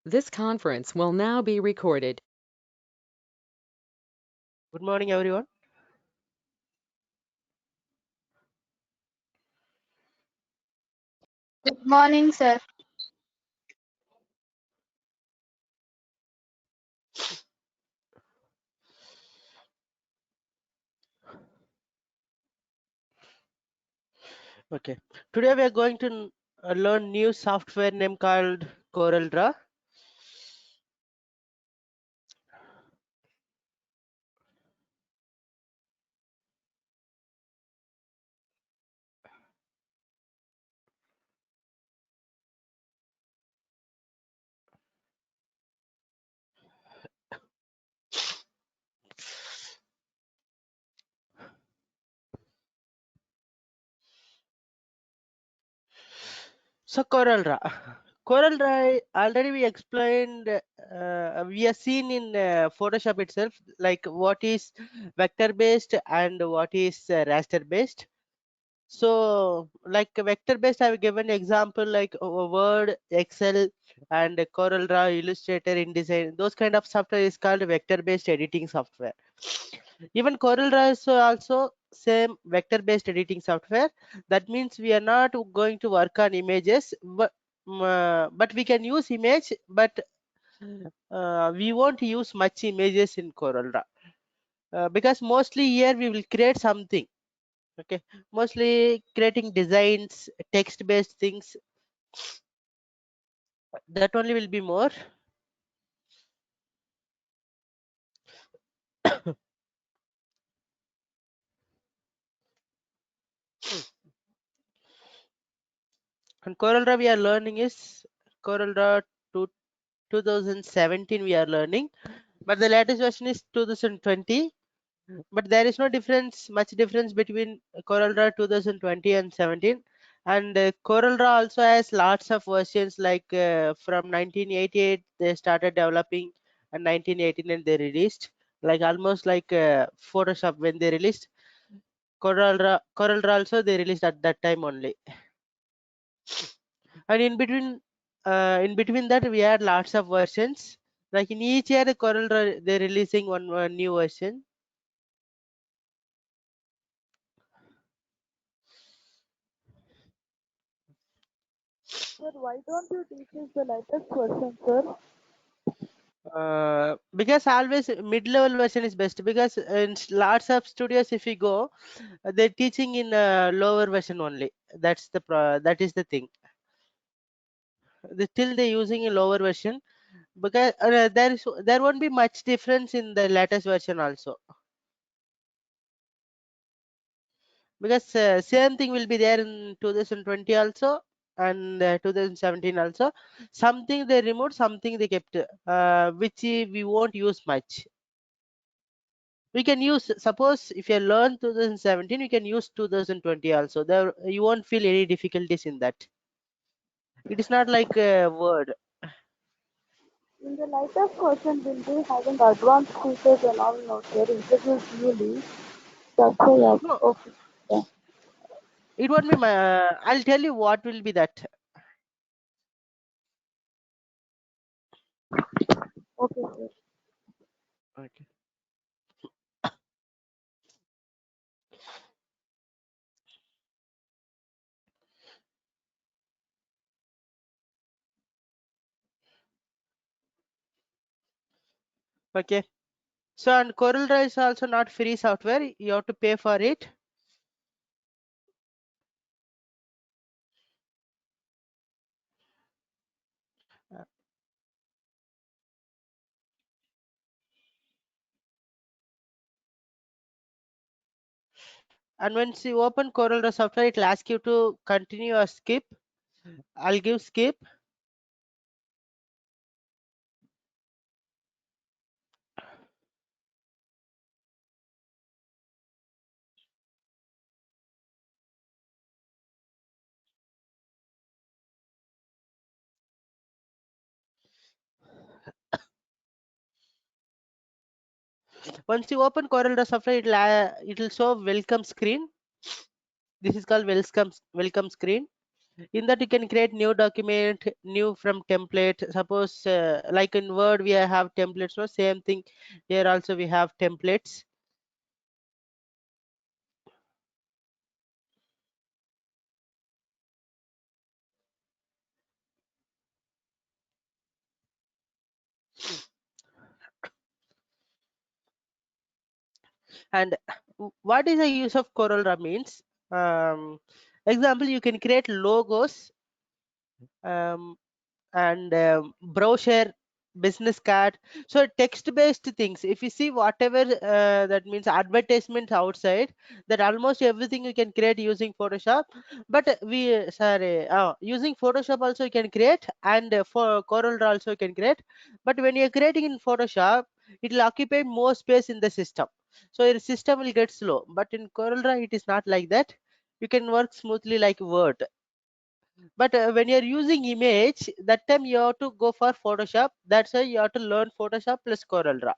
This conference will now be recorded. Good morning, everyone. Good morning, sir. Okay, today we are going to learn new software name called CorelDRAW. So CorelDRAW already we explained. We have seen in Photoshop itself, like what is vector based and what is raster based. So, like vector based, I've given example like Word, Excel, and CorelDRAW, Illustrator, InDesign. Those kind of software is called vector based editing software. Even CorelDRAW is also same vector based editing software. That means we are not going to work on images, but we can use image, but we won't use much images in CorelDRAW because mostly here we will create something. Okay, mostly creating designs, text based things, that only will be more. And CorelDRAW we are learning is CorelDRAW to 2017 we are learning, but the latest version is 2020. But there is no difference, much difference between CorelDRAW 2020 and 17. And CorelDRAW also has lots of versions, like from 1988 they started developing, and 1989 they released, like almost like Photoshop when they released. CorelDRAW also they released at that time only. And in between that we had lots of versions, like in each year CorelDRAW they're releasing one new version. Sir, why don't you teach us the latest version, sir? Because always mid-level version is best, because in lots of studios if you go, they're teaching in lower version only. That is the thing. Still they're using a lower version, because there won't be much difference in the latest version also, because same thing will be there in 2020 also, and 2017 also. Something they removed, something they kept, which we won't use much. We can use, suppose if you learn 2017 you can use 2020 also, there you won't feel any difficulties in that. It is not like a word. In the latest version, will be having advanced features and all now, sir, introduced newly. That's why I asked. No, Okay. Yeah. it won't be my, I'll tell you what will be that. Okay, sir. Okay. Okay, so and CorelDRAW is also not free software, you have to pay for it. Uh, and once you open CorelDRAW software, it will ask you to continue or skip. I'll give skip. Once you open CorelDRAW software, it will show welcome screen. This is called welcome screen. In that you can create new document, new from template. Suppose like in Word we have templates, no, same thing here also we have templates. And what is the use of CorelDRAW means, example, you can create logos, um, and brochure, business card. So text based things, if you see whatever that means advertisements outside, that almost everything you can create using Photoshop. But using Photoshop also you can create, and for CorelDRAW also you can create. But when you're creating in Photoshop, it will occupy more space in the system, so your system will get slow. But in CorelDRAW it is not like that. You can work smoothly like Word. But when you're using image, that time you have to go for Photoshop. That's why you have to learn Photoshop plus CorelDRAW,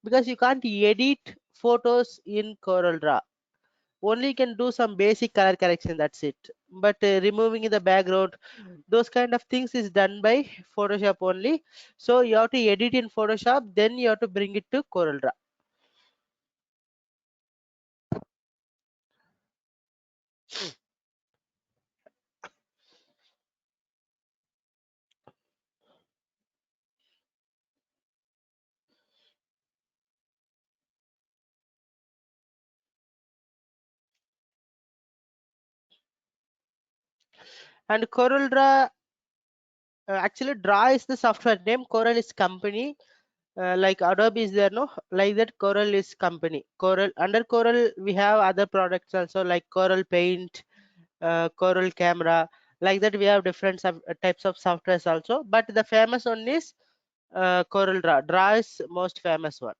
because you can't edit photos in CorelDRAW. Only you can do some basic color correction, that's it. But removing the background, those kind of things is done by Photoshop only. So you have to edit in Photoshop, then you have to bring it to CorelDRAW. And CorelDRAW, actually Draw is the software name, Corel is company. Like Adobe is there, no, like that Corel is company. Corel, under Corel we have other products also, like Corel Paint, Corel Camera, like that we have different types of softwares also. But the famous one is Corel Draw. Draw is most famous one.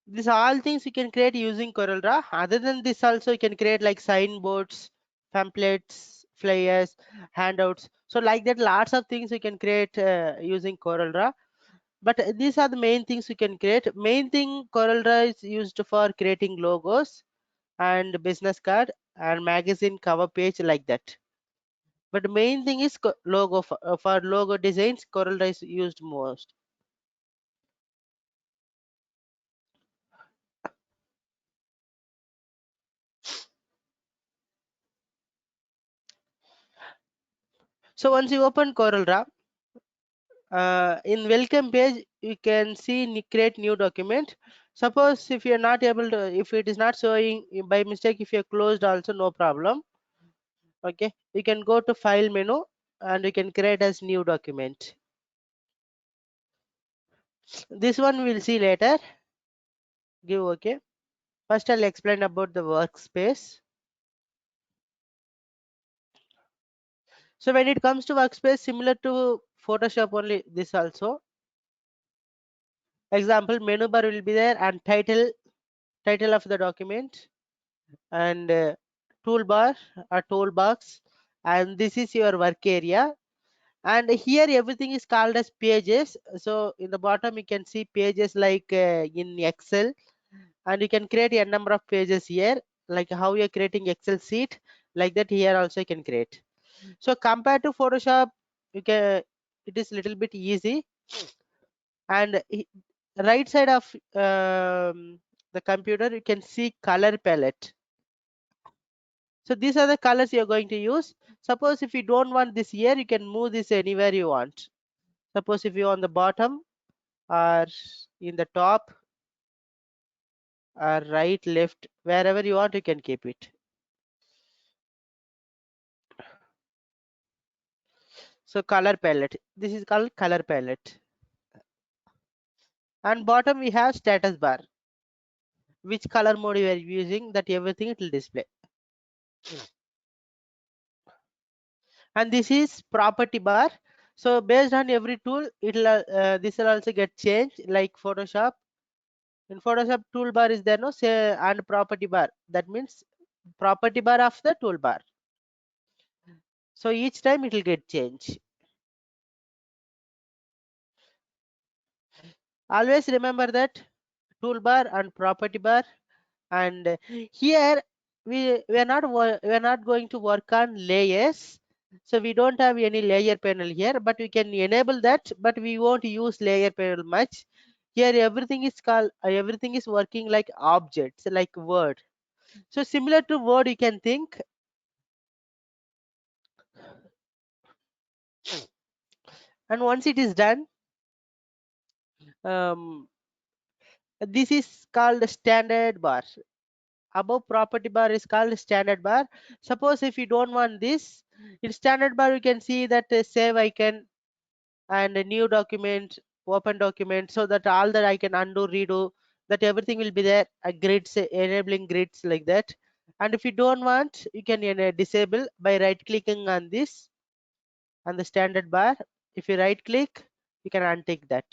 These all things you can create using Corel Draw. Other than this also you can create like signboards, pamphlets, flyers, handouts. So like that lots of things you can create using Corel Draw. But these are the main things you can create. Main thing, Corel Draw is used for creating logos and business card and magazine cover page, like that. But the main thing is logo, for logo designs Corel Draw is used most. So once you open Corel Draw, in welcome page you can see create new document. Suppose if you're not able to, if it is not showing by mistake, if you're closed also, no problem. Okay, you can go to file menu and you can create as new document. This one we'll see later. Give okay. First I'll explain about the workspace. So when it comes to workspace, similar to Photoshop only, this also. Example, menu bar will be there, and title of the document, and toolbar or toolbox, and this is your work area. And here everything is called as pages. So in the bottom you can see pages like in Excel, and you can create a number of pages here, like how you're creating Excel sheet, like that here also you can create. So compared to Photoshop, you can, it is little bit easy. And right side of the computer you can see color palette. So these are the colors you're going to use. Suppose if you don't want this here, you can move this anywhere you want. Suppose if you're on the bottom or in the top or right, left, wherever you want, you can keep it. So color palette, this is called color palette. And bottom we have status bar, which color mode you are using, that everything it will display. And this is property bar. So based on every tool, it'll this will also get changed, like Photoshop. In Photoshop, toolbar is there, no, say, and property bar, that means property bar of the toolbar. So each time it will get changed. Always remember that toolbar and property bar. And here we are not going to work on layers, so we don't have any layer panel here, but we can enable that, but we won't use layer panel much. Here everything is working like objects, like Word. So similar to Word you can think. And once it is done, um, this is called standard bar. Above property bar is called standard bar. Suppose if you don't want this, in standard bar you can see that save icon and a new document, open document, so that all that I can undo, redo, that everything will be there. Grids, enabling grids, like that. And if you don't want, you can disable by right clicking on this on the standard bar. If you right click, you can untick that.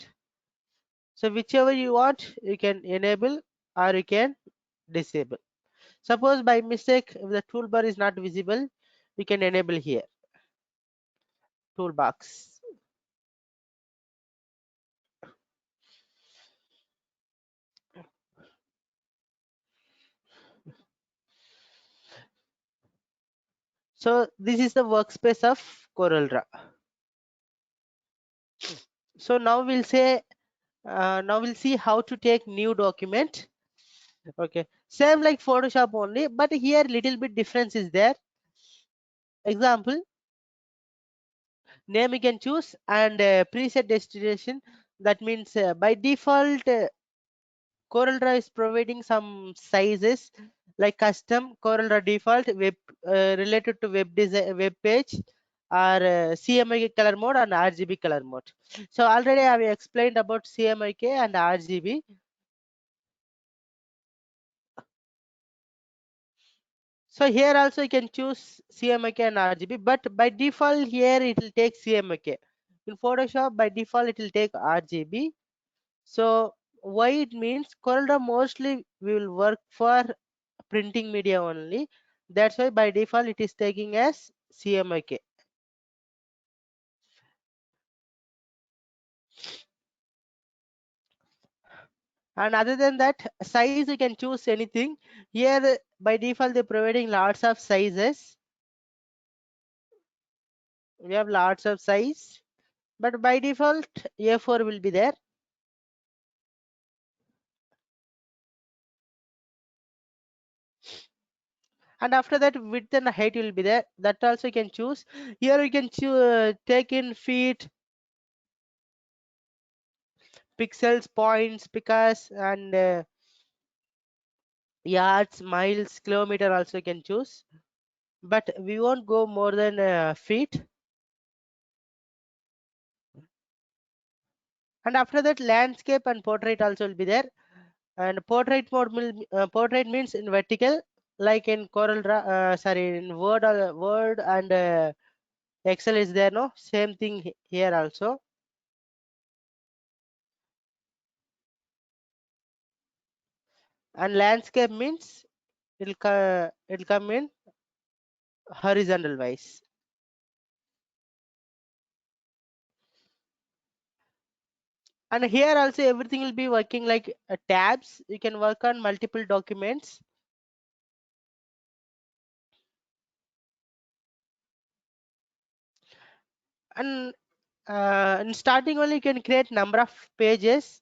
So whichever you want, you can enable or you can disable. Suppose by mistake if the toolbar is not visible, you can enable here, toolbox. So this is the workspace of CorelDRAW. So now we'll see how to take new document. Okay, same like Photoshop only, but here little bit difference is there. Example, name you can choose, and preset destination. That means by default CorelDRAW is providing some sizes like custom CorelDRAW default web related to web design, web page, or CMYK color mode and RGB color mode. So already I have explained about CMYK and RGB. So here also you can choose CMYK and RGB, but by default here it will take CMYK. In Photoshop by default it will take RGB. So why it means CorelDRAW mostly will work for printing media only. That's why by default it is taking as CMYK. And other than that, size you can choose anything. Here by default they're providing lots of sizes. We have lots of size, but by default A4 will be there. And after that width and height will be there, that also you can choose. Here you can take in feet, pixels, points, because, and yards, miles, kilometer also you can choose, but we won't go more than feet. And after that landscape and portrait also will be there. And portrait mode portrait means in vertical, like in sorry, in Word and Excel is there, no, same thing here also. And landscape means it'll come in horizontal wise. And here also everything will be working like tabs. You can work on multiple documents. And in starting only you can create number of pages.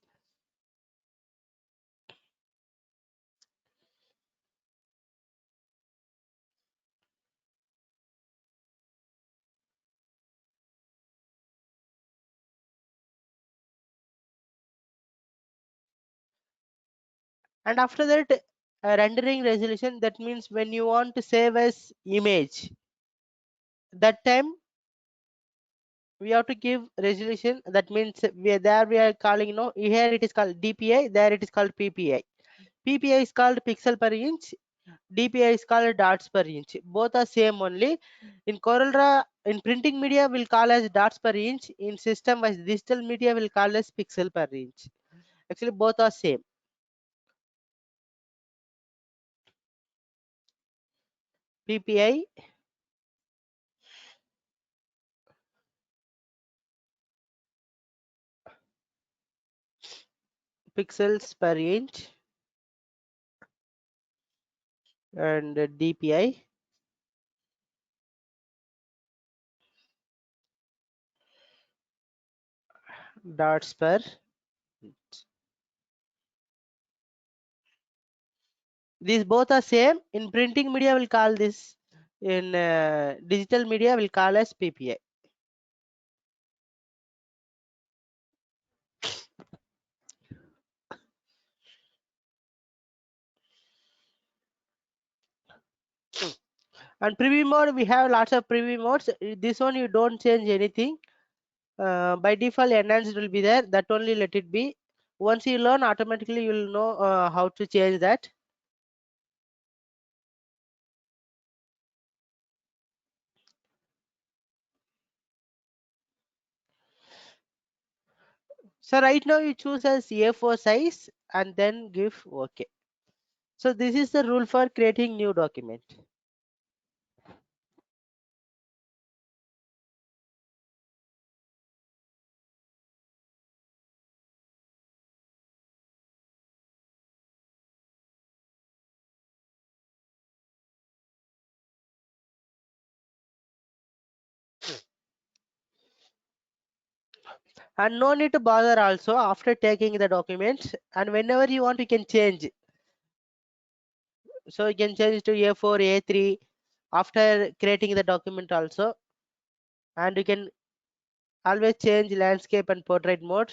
And after that, rendering resolution, that means when you want to save as image, that time we have to give resolution. That means we are calling, here it is called DPI, there it is called PPI. PPI is called pixel per inch, DPI is called dots per inch. Both are same only. In CorelDRAW, in printing media will call as dots per inch. In system wise digital media will call as pixel per inch. Actually both are same. PPI, pixels per inch, and DPI, dots per inch. These both are same. In printing media will call this, in digital media will call as PPI. And preview mode, we have lots of preview modes. This one you don't change anything. By default enhanced will be there, that only let it be. Once you learn, automatically you will know how to change that. So right now you choose as A4 size and then give OK. So this is the rule for creating new document. And no need to bother also after taking the documents, and whenever you want you can change. So you can change to A4, A3 after creating the document also. And you can always change landscape and portrait mode.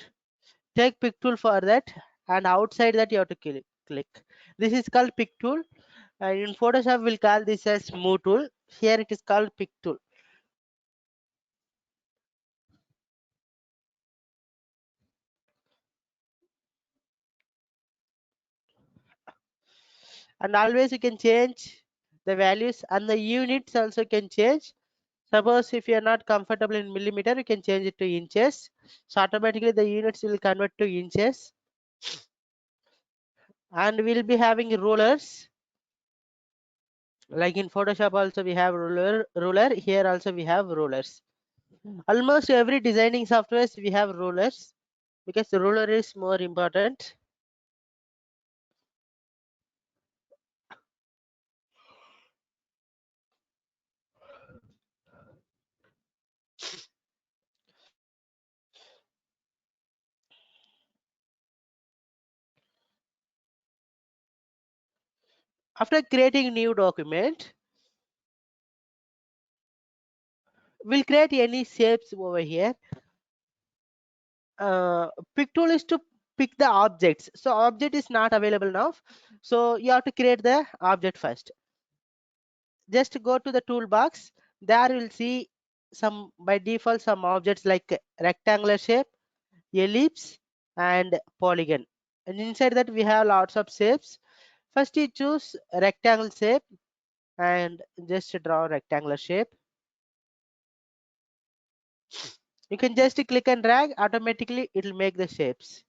Take pick tool for that, and outside that you have to click. This is called pick tool, and in Photoshop we'll call this as move tool. Here it is called pick tool. And always you can change the values, and the units also can change. Suppose if you are not comfortable in millimeter, you can change it to inches. So automatically the units will convert to inches. And we'll be having rulers. Like in Photoshop also we have ruler. Here also we have rulers. Almost every designing softwares we have rulers, because the ruler is more important. After creating new document, we'll create any shapes over here. Pick tool is to pick the objects. So object is not available now, so you have to create the object first. Just go to the toolbox. There you'll see some, by default, some objects like rectangular shape, ellipse, and polygon. And inside that we have lots of shapes. First you choose rectangle shape and just draw rectangular shape. You can just click and drag, automatically it will make the shapes.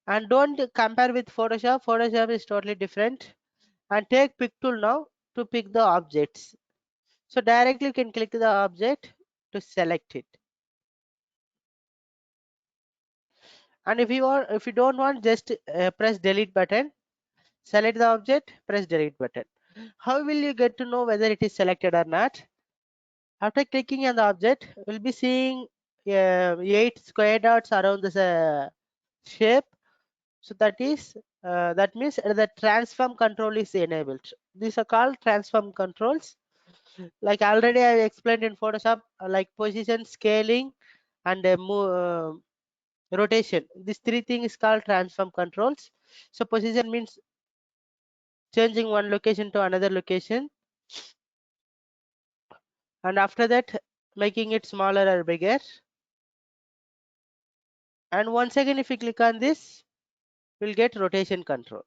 And don't compare with Photoshop. Photoshop is totally different. And take pick tool now to pick the objects. So directly you can click the object to select it. And if you don't want, just press delete button, select the object, press delete button. How will you get to know whether it is selected or not? After clicking on the object, we'll be seeing 8 square dots around this shape. So that means the transform control is enabled. These are called transform controls. Like already I explained in Photoshop, like position, scaling, and rotation. These three things called transform controls. So position means changing one location to another location, and after that making it smaller or bigger. And once again, if you click on this, we'll get rotation control.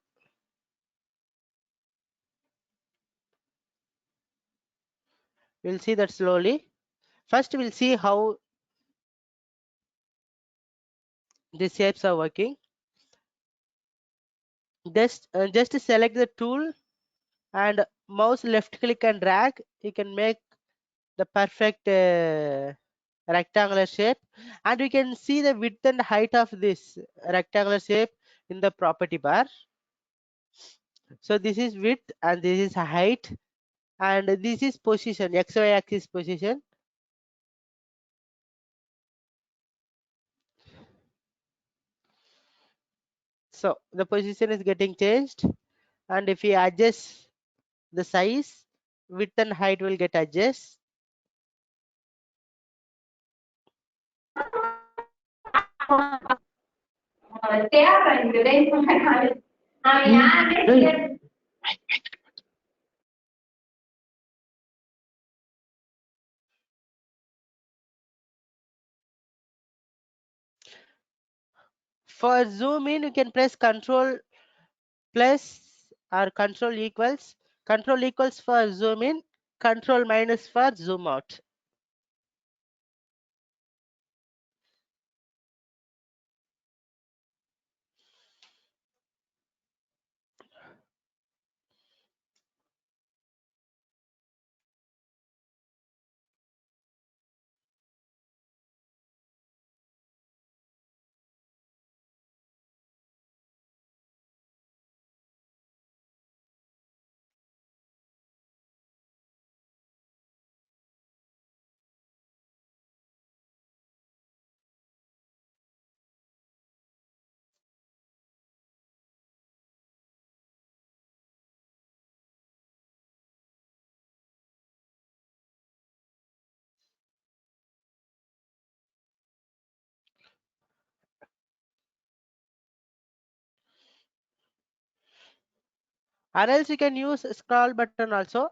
We'll see that slowly. First, we'll see how these shapes are working. Just select the tool and mouse left click and drag. You can make the perfect rectangular shape, and we can see the width and height of this rectangular shape in the property bar. So this is width and this is height, and this is position, XY axis position. So the position is getting changed, and if we adjust the size, width and height will get adjusted. For zoom in, you can press Control plus or Control equals. Control equals for zoom in, Control minus for zoom out. Or else you can use scroll button also.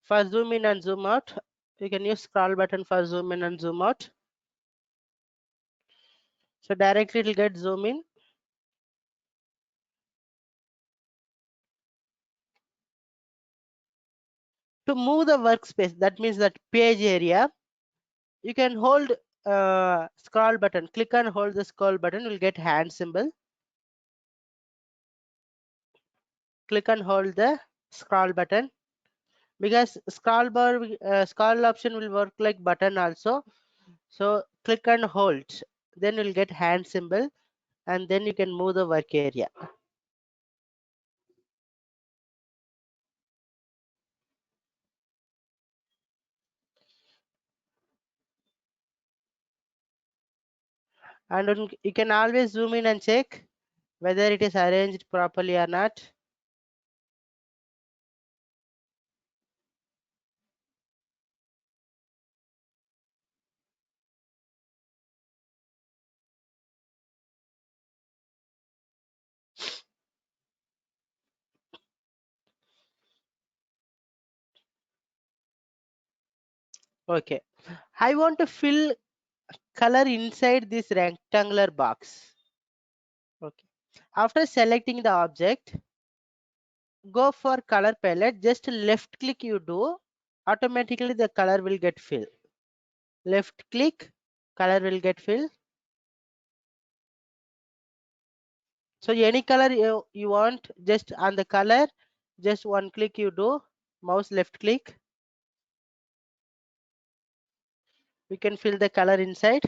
For zoom in and zoom out, you can use scroll button for zoom in and zoom out. So directly it will get zoom in. To move the workspace, that means that page area, you can hold scroll button. Click and hold the scroll button, you'll get hand symbol. Click and hold the scroll button, because scroll option will work like button also. So click and hold, then you'll get hand symbol, and then you can move the work area. And then you can always zoom in and check whether it is arranged properly or not. Okay, I want to fill color inside this rectangular box. Okay, after selecting the object, go for color palette, just left click you do, automatically the color will get filled. Left click, color will get filled. So any color you want, just on the color, just one click you do, mouse left click. We can fill the color inside.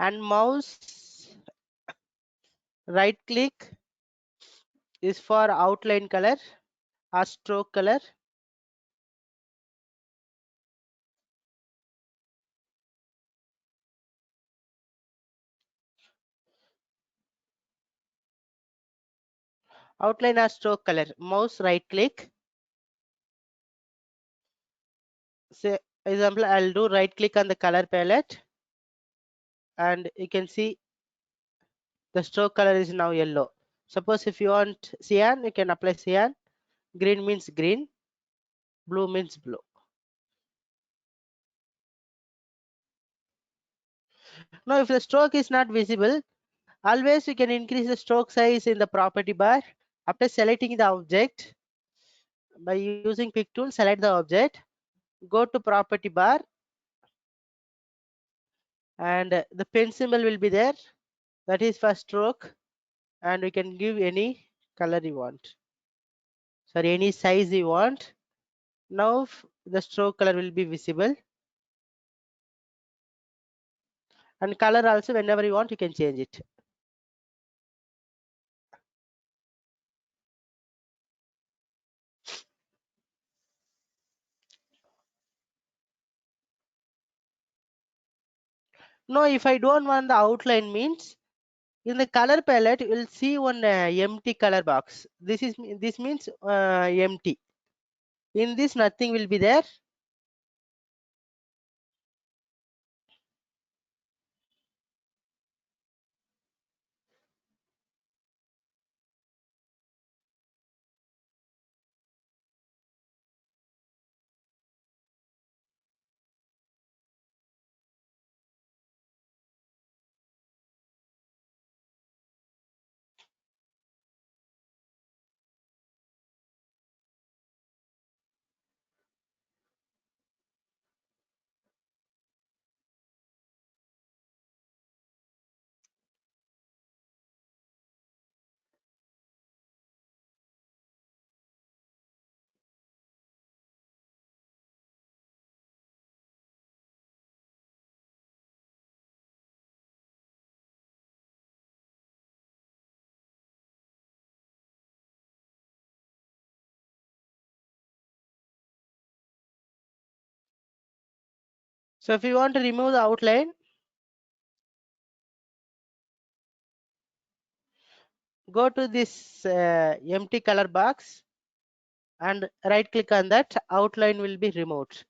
And mouse right click is for outline color or stroke color. Outline or stroke color, mouse right click. Say example, I'll do right click on the color palette, and you can see the stroke color is now yellow. Suppose if you want cyan, you can apply cyan. Green means green, blue means blue. Now if the stroke is not visible, always you can increase the stroke size in the property bar. After selecting the object, by using pick tool, select the object, go to property bar, and the pen symbol will be there. That is for stroke, and we can give any color you want. Sorry, any size you want. Now the stroke color will be visible, and color also whenever you want you can change it. Now if I don't want the outline means, in the color palette you will see one empty color box. This means empty. In this nothing will be there. So if you want to remove the outline, go to this empty color box and right click on that. Outline will be removed.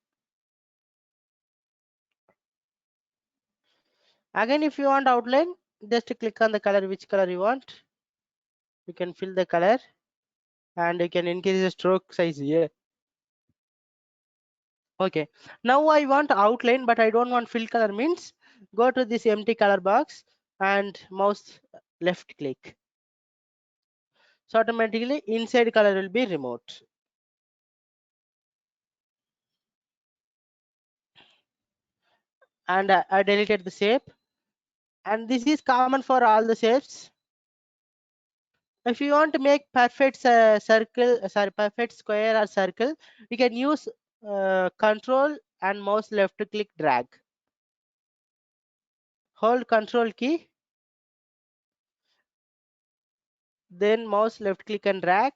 Again, if you want outline, just click on the color, which color you want. You can fill the color, and you can increase the stroke size here. Okay, now I want outline, but I don't want fill color means, go to this empty color box and mouse left click. So automatically inside color will be removed. And I deleted the shape, and this is common for all the shapes. If you want to make perfect perfect square or circle, you can use control and mouse left click drag. Hold control key, then mouse left click and drag.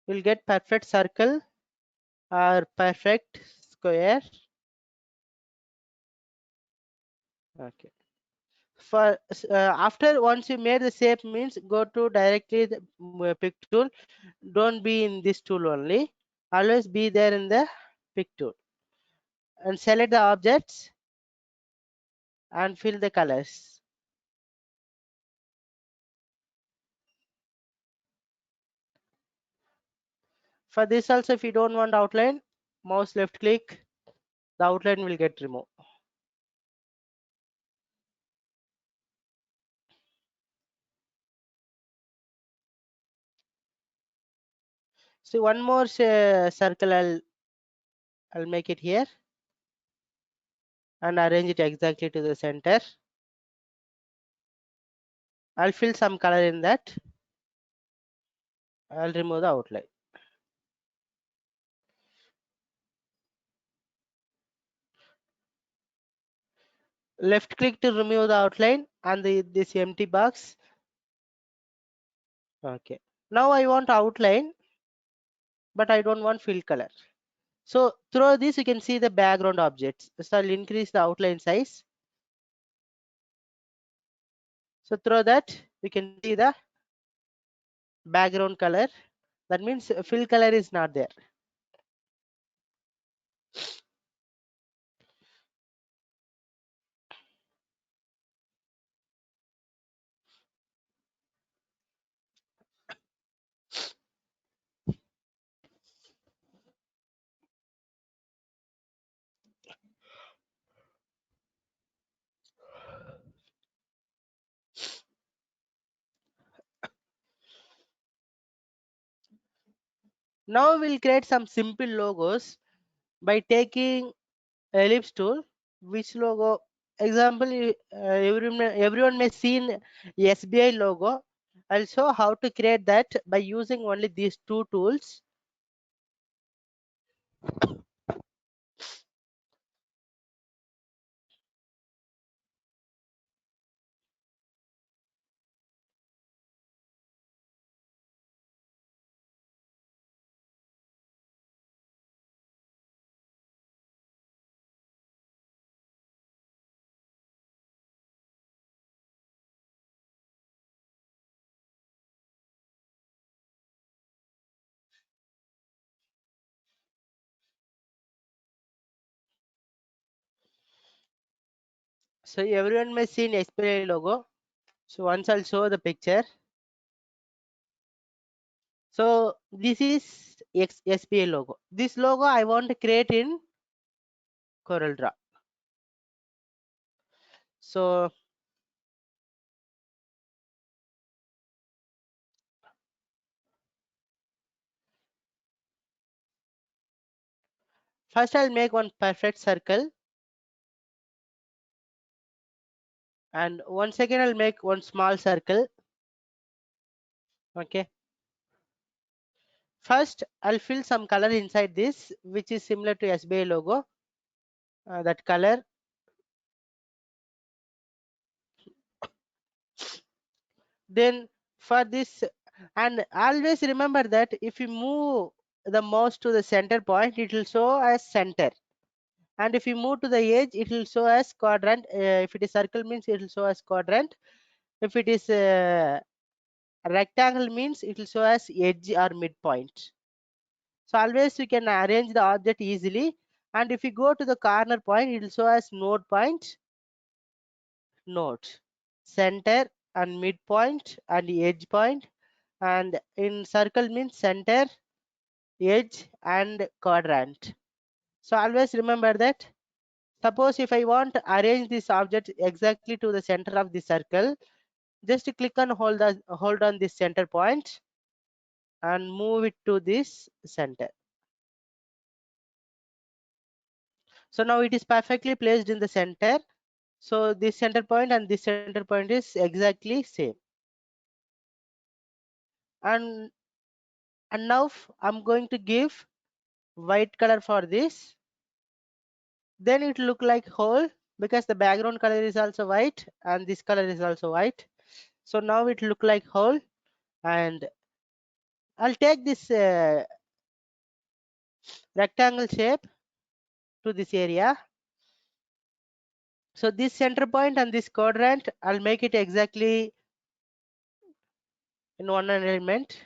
You'll get perfect circle or perfect square. Okay. For after once you made the shape means, go to directly the pick tool. Don't be in this tool only. Always be there in the pick tool, and select the objects and fill the colors. For this also, if you don't want outline, mouse left click, the outline will get removed. See, one more circle I'll make it here and arrange it exactly to the center. I'll fill some color in that. I'll remove the outline. Left click to remove the outline and this empty box. Okay. Now I want outline, but I don't want fill color. So through this, you can see the background objects. So I'll increase the outline size. So through that, we can see the background color. That means fill color is not there. Now we'll create some simple logos by taking ellipse tool. Which logo? Example, everyone may seen SBI logo. I'll show how to create that by using only these two tools. So everyone may seen SBI logo. So once I'll show the picture. So this is SBI logo. This logo I want to create in CorelDRAW. So first I'll make one perfect circle, and one second I'll make one small circle. Okay. First I'll fill some color inside this, which is similar to SBI logo. That color. Then for this, and always remember that if you move the mouse to the center point, it will show as center. And if you move to the edge, it will show as quadrant. If it is circle, means it will show as quadrant. If it is rectangle, means it will show as edge or midpoint. So always you can arrange the object easily. And if you go to the corner point, it will show as node point, node, center and midpoint and edge point. And in circle means center, edge and quadrant. So always remember that. Suppose if I want to arrange this object exactly to the center of the circle, just click and hold on this center point and move it to this center. So now it is perfectly placed in the center. So this center point and this center point is exactly same. And now I'm going to give white color for this. Then it look like whole because the background color is also white and this color is also white. So now it look like whole, and I'll take this rectangle shape to this area. So this center point and this quadrant, I'll make it exactly in one element.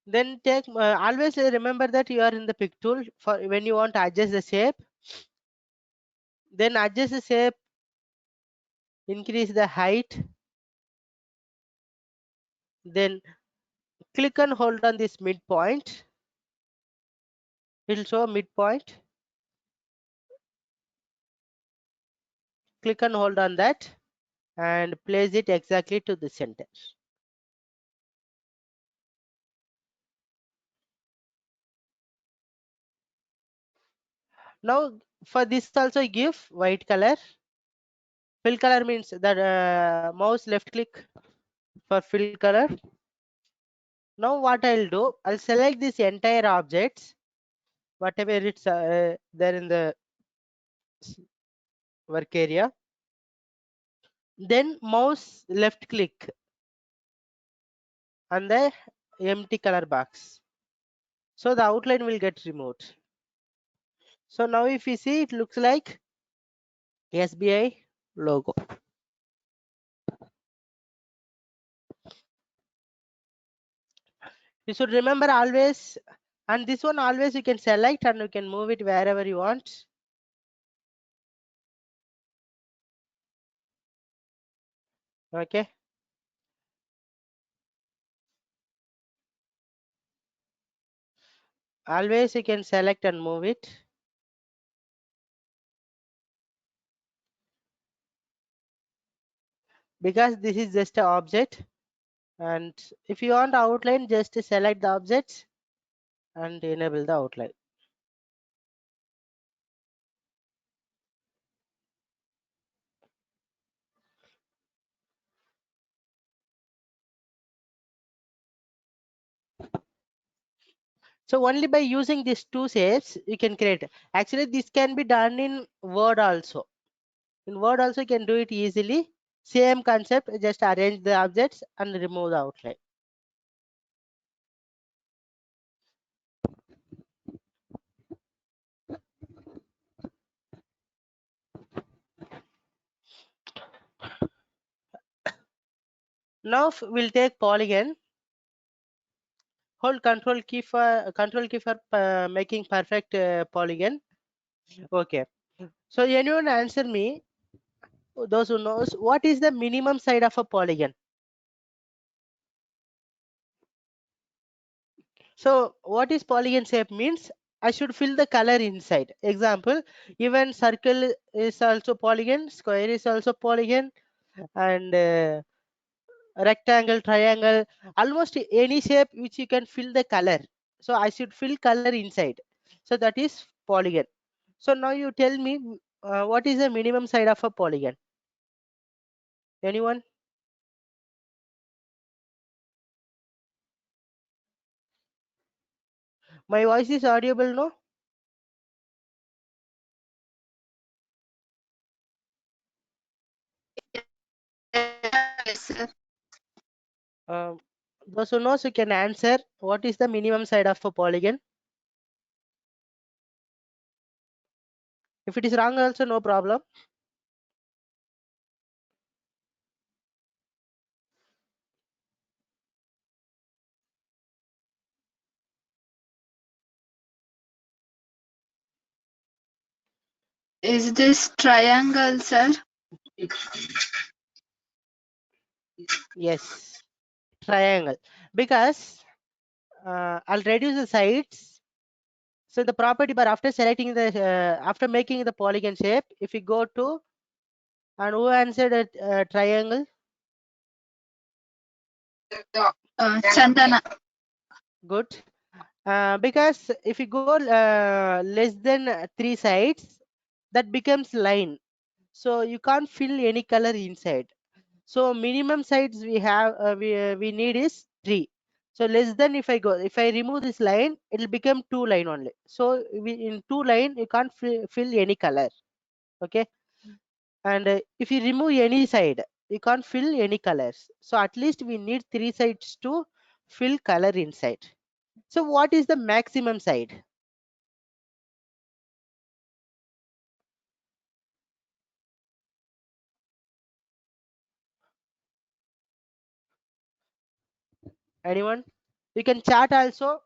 Then take always remember that you are in the pick tool for when you want to adjust the shape. Then adjust the shape, increase the height. Then click and hold on this midpoint. It will show midpoint. Click and hold on that and place it exactly to the center. Now for this also give white color. Fill color means that mouse left click for fill color. Now what I'll do, I'll select this entire objects, whatever it's there in the work area. Then mouse left click on the empty color box. So the outline will get removed. So now if you see, it looks like SBI logo. You should remember always, and this one always you can select and you can move it wherever you want. Okay. Always you can select and move it. Because this is just an object, and if you want outline, just select the objects and enable the outline. So only by using these two shapes you can create. Actually this can be done in Word also. In Word also you can do it easily. Same concept, just arrange the objects and remove the outline. Now we'll take polygon. Hold control key for making perfect polygon. Okay. So anyone answer me? Those who knows what is the minimum side of a polygon? So what is polygon shape means? I should fill the color inside. Example, even circle is also polygon, square is also polygon, and rectangle, triangle, almost any shape which you can fill the color. So I should fill color inside. So that is polygon. So now you tell me what is the minimum side of a polygon? Anyone? My voice is audible, no? Yes, sir. Um, those who knows you can answer what is the minimum side of a polygon. If it is wrong also no problem. Is this triangle, sir? Yes, triangle. Because I'll reduce the sides. So the property bar after selecting the after making the polygon shape, if you go to and who answered a triangle? Chandana. Good. Because if you go less than three sides, that becomes line. So you can't fill any color inside. So minimum sides we have we need is 3. So less than, if I remove this line, it will become 2 line only. So in 2 line you can't fill any color. Okay. And if you remove any side, you can't fill any colors. So at least we need 3 sides to fill color inside. So what is the maximum side? Anyone? You can chart also.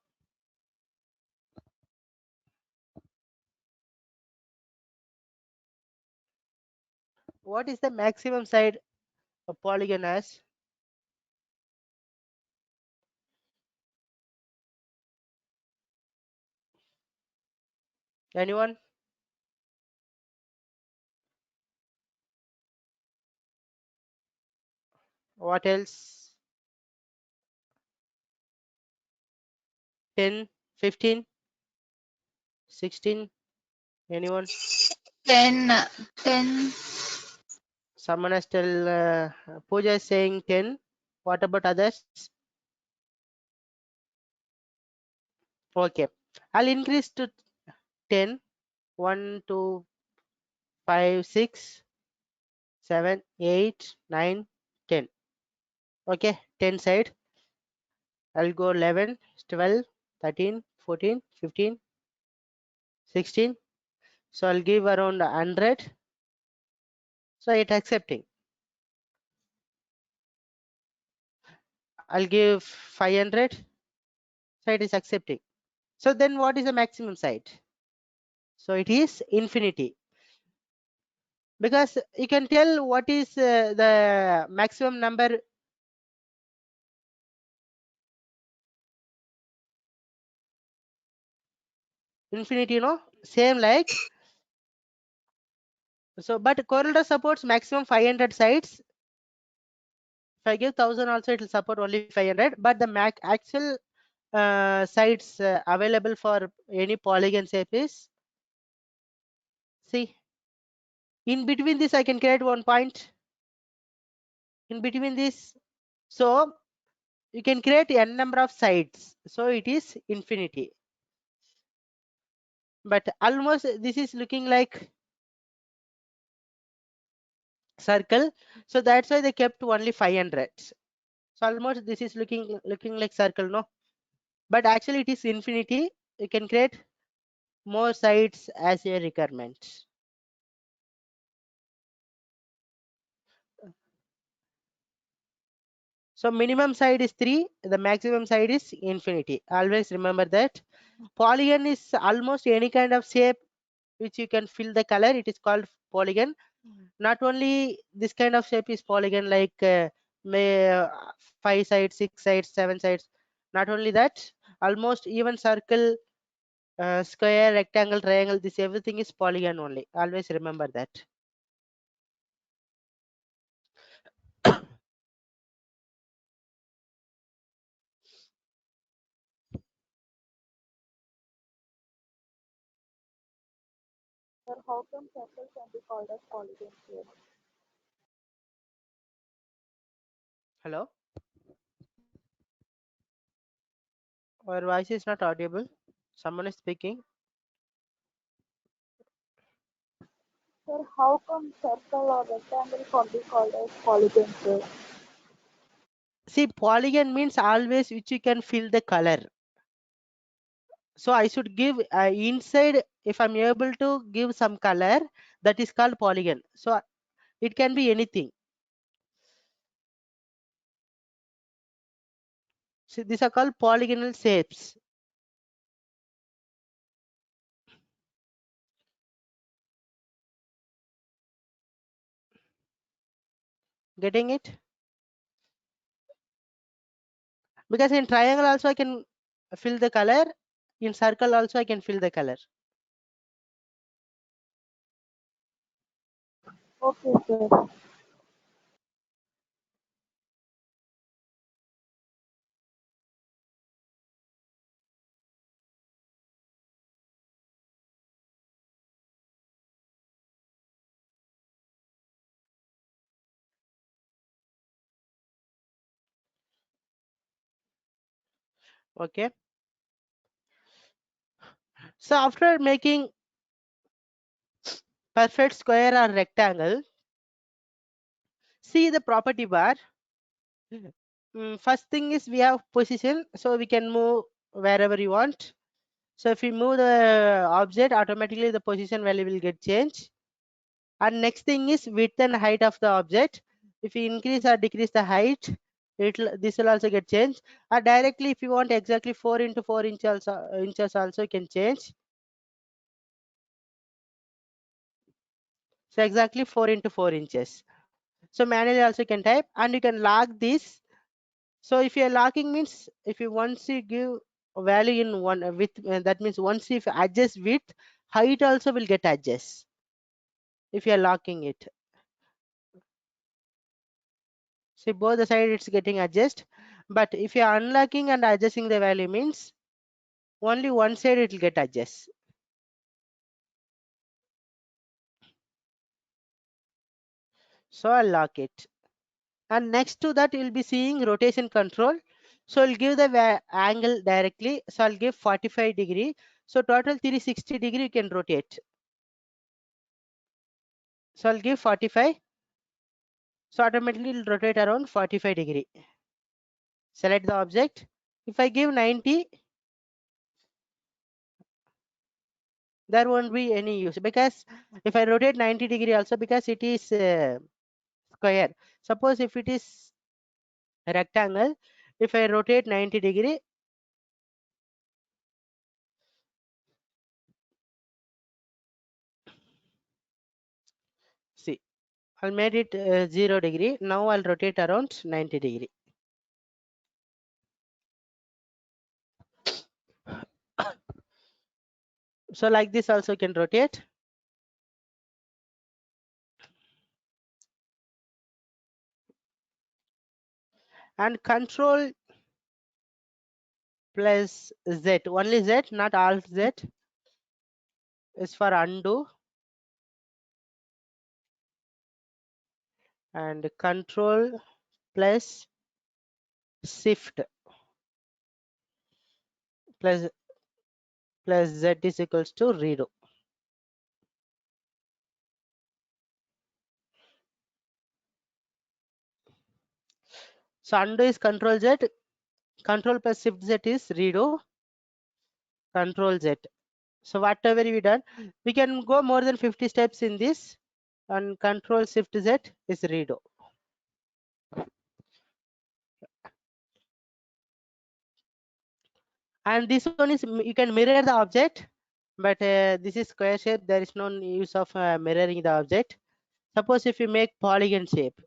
What is the maximum side a polygon has? Anyone? What else? 10, 15, 16? Anyone? 10. 10. Someone has still Pooja is saying 10. What about others? Okay, I'll increase to 10. 1, 2, 5, 6, 7, 8, 9, 10. Okay, 10 side. I'll go 11, 12, 13, 14, 15, 16. So I'll give around 100. So it accepting. I'll give 500. So it is accepting. So then what is the maximum side? So it is infinity. Because you can tell what is the maximum number. Infinity, you know, same like. So but CorelDRAW supports maximum 500 sides. If I give 1000 also, it will support only 500, but the actual sites available for any polygon shape is, see, in between this I can create one point in between this. So you can create n number of sides, so it is infinity. But almost this is looking like circle, so that's why they kept only 500. So almost this is looking like circle, no, but actually it is infinity. You can create more sides as a requirement. So minimum side is 3, the maximum side is infinity. Always remember that. Polygon is almost any kind of shape which you can fill the color, it is called polygon. Not only this kind of shape is polygon, like 5 sides, 6 sides, 7 sides. Not only that, almost even circle, square, rectangle, triangle, this everything is polygon only. Always remember that. Sir, how come circle can be called as polygon shape? Hello? Your voice is not audible. Someone is speaking. Sir, how come circle or rectangle can be called as polygon shape? See, polygon means always which you can fill the color. So I should give inside, if I'm able to give some color, that is called polygon. So it can be anything. So these are called polygonal shapes. Getting it? Because in triangle also I can fill the color. In circle also I can fill the color. Okay, sir. Okay. So after making perfect square or rectangle, see the property bar. First thing is we have position, so we can move wherever you want. So if we move the object, automatically the position value will get changed. And next thing is width and height of the object. If we increase or decrease the height, this will also get changed. Or directly, if you want exactly 4 into 4 inches, also you can change. So exactly 4 into 4 inches. So manually also you can type, and you can lock this. So if you are locking means, if you once you give a value in one width, that means once if you adjust width, height also will get adjust if you are locking it. See, both the side it's getting adjust. But if you are unlocking and adjusting the value means, only one side it will get adjust. So I'll lock it. And next to that you'll be seeing rotation control. So I'll give the angle directly. So I'll give 45 degree. So total 360 degree you can rotate. So I'll give 45. So automatically it will rotate around 45 degree. Select the object. If I give 90, there won't be any use, because if I rotate 90 degree also, because it is square. Suppose if it is rectangle, if I rotate 90 degree, see, I'll made it 0 degree. Now I'll rotate around 90 degree. So like this also can rotate. And control plus Z, only Z, not alt Z, is for undo. And control plus shift plus Z is equals to redo. So undo is control Z, control plus shift Z is redo, control Z. So whatever we done, we can go more than 50 steps in this, and control shift Z is redo. And this one is, you can mirror the object, but this is square shape, there is no use of mirroring the object. Suppose if you make polygon shape,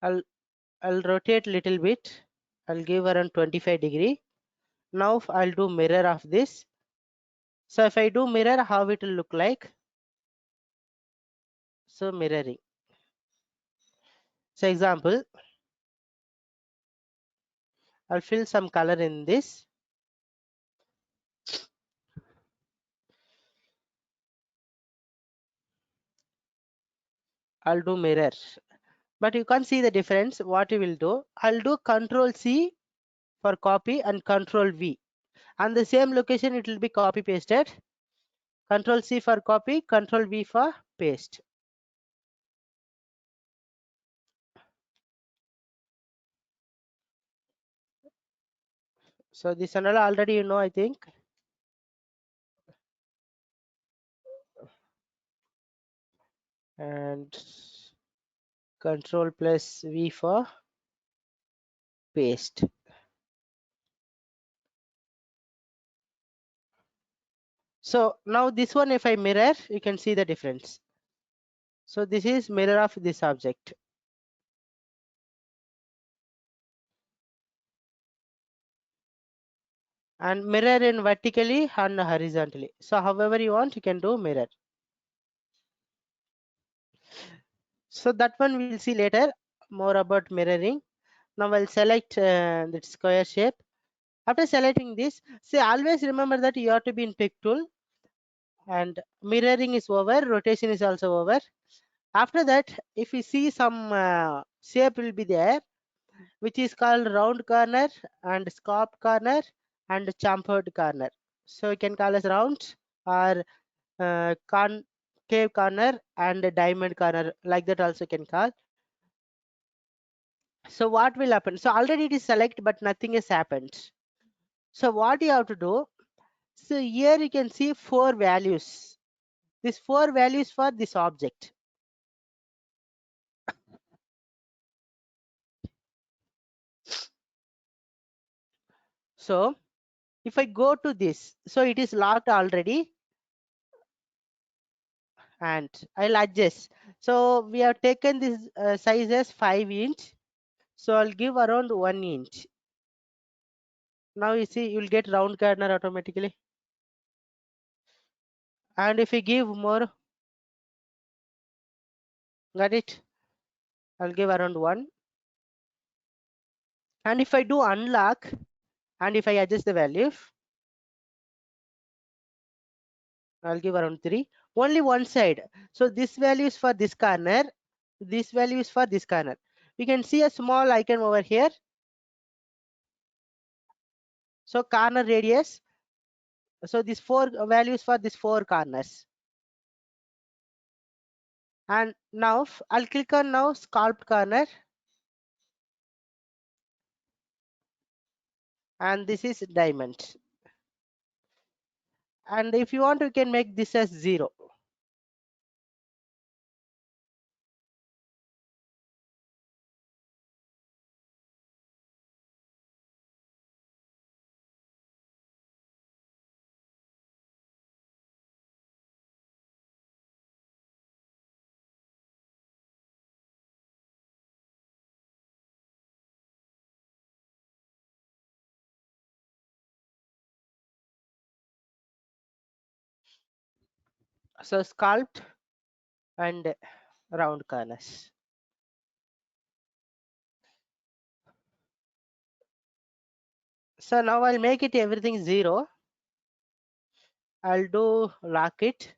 I'll rotate little bit, I'll give around 25 degree. Now I'll do mirror of this. So if I do mirror, how it will look like? So mirroring. So example, I'll fill some color in this. I'll do mirror, but you can't see the difference. What you will do, I'll do Control C for copy and Control V, and the same location it will be copy pasted. Control C for copy, Control V for paste. So this another already you know, I think. And Control plus V for paste. So now this one, if I mirror, you can see the difference. So this is mirror of this object. And mirror in vertically and horizontally. So however you want, you can do mirror. So that one we will see later, more about mirroring. Now I'll select the square shape. After selecting this, see, always remember that you have to be in pick tool, and mirroring is over, rotation is also over. After that, if you see some shape will be there, which is called round corner and scope corner and chamfered corner. So you can call as round or concave corner and diamond corner, like that also can call. So what will happen? So already it is select, but nothing has happened. So what you have to do, so here you can see 4 values. These 4 values for this object. So if I go to this, so it is locked already, and I'll adjust. So we have taken this size as 5 inch, so I'll give around 1 inch. Now you see you'll get round corner automatically. And if we give more, got it, I'll give around 1. And if I do unlock and if I adjust the value, I'll give around 3. Only one side. So this value is for this corner, this value is for this corner. You can see a small icon over here. So corner radius. So these 4 values for these 4 corners. And now I'll click on now sculpt corner. And this is diamond. And if you want, you can make this as 0. So sculpt and round corners. So now I'll make it everything 0. I'll do lock it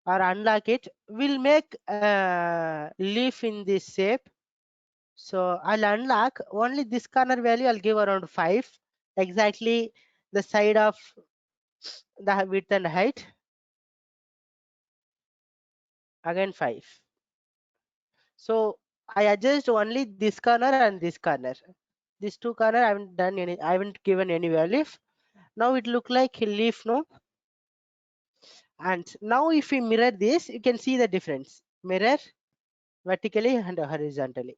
or unlock it. We'll make a leaf in this shape. So I'll unlock only this corner value. I'll give around 5, exactly the side of the width and height. Again 5. So I adjust only this corner and this corner. These 2 corner I haven't done any. I haven't given any value. Now it look like a leaf, no? And now if we mirror this, you can see the difference. Mirror vertically and horizontally.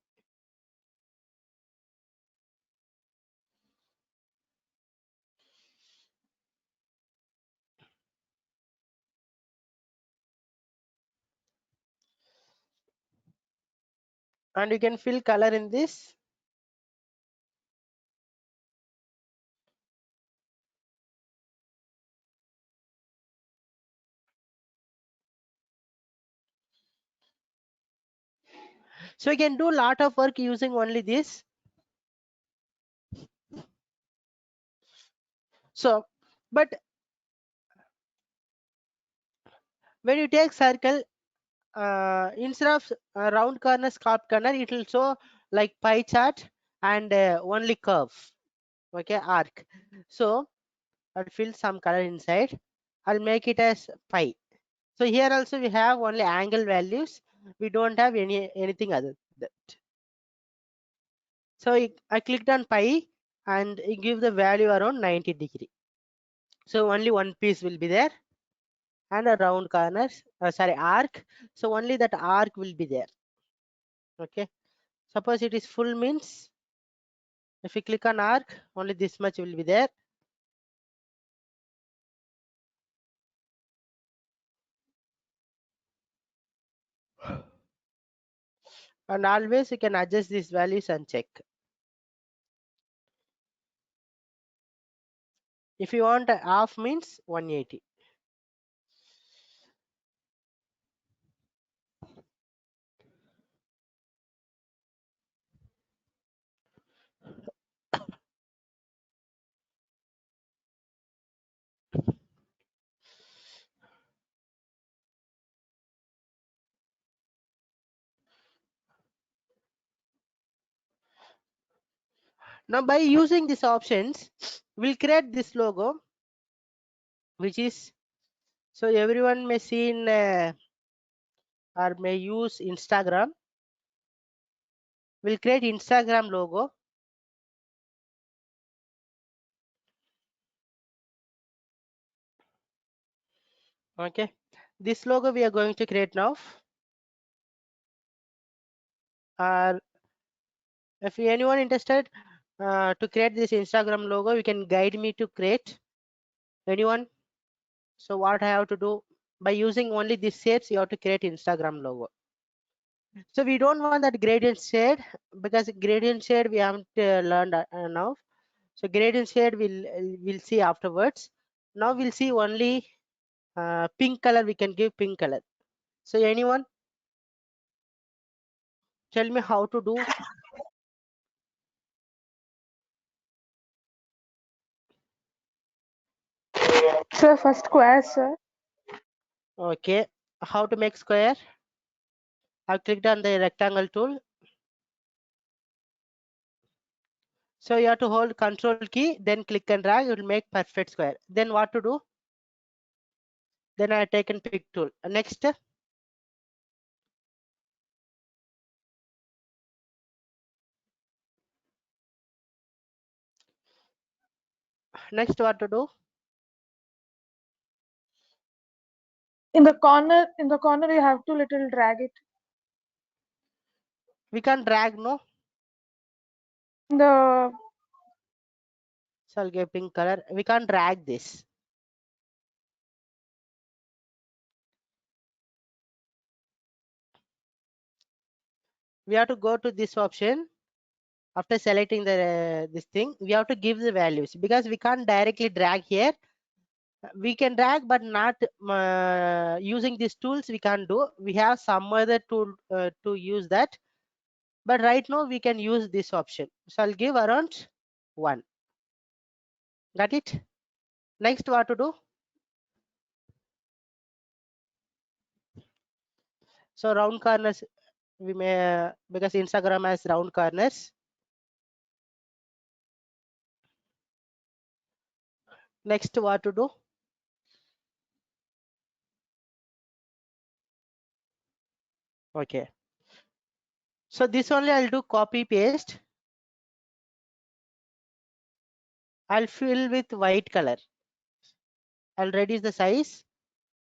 And you can fill color in this. So you can do a lot of work using only this. So, but when you take circle, instead of round corner, sculpt corner, it will show like pie chart and only curve. Okay, arc. So I'll fill some color inside. I'll make it as pi. So here also we have only angle values. We don't have anything other than that. So I clicked on pi and it give the value around 90 degree. So only one piece will be there and a round corners, sorry, arc. So only that arc will be there. Okay. Suppose it is full means if you click on arc, only this much will be there. And always you can adjust these values and check. If you want a half means 180. Now by using these options, we'll create this logo, which is, so everyone may see in or may use Instagram. We'll create Instagram logo. Okay, this logo we are going to create now. Or if anyone interested, to create this Instagram logo, you can guide me to create. Anyone? So what I have to do, by using only these shapes, you have to create Instagram logo. So we don't want that gradient shade, because gradient shade we haven't learned now. So gradient shade we'll see afterwards. Now we'll see only pink color. We can give pink color. So anyone tell me how to do? Sir, first square, sir. Okay, how to make square? I've clicked on the rectangle tool. So you have to hold control key, then click and drag, it will make perfect square. Then what to do? Then I have taken pick tool. Next, next what to do? In the corner, you have to little drag it. We can drag, no? The So I'll give pink color. We can't drag this. We have to go to this option. After selecting the this thing, we have to give the values, because we can't directly drag here. We can drag, but not using these tools. We can't do. We have some other tool to use that. But right now we can use this option. So I'll give around 1. Got it? Next, what to do? So round corners, we may because Instagram has round corners. Next, what to do? Okay. So this only I'll do copy paste. I'll fill with white color. I'll reduce the size.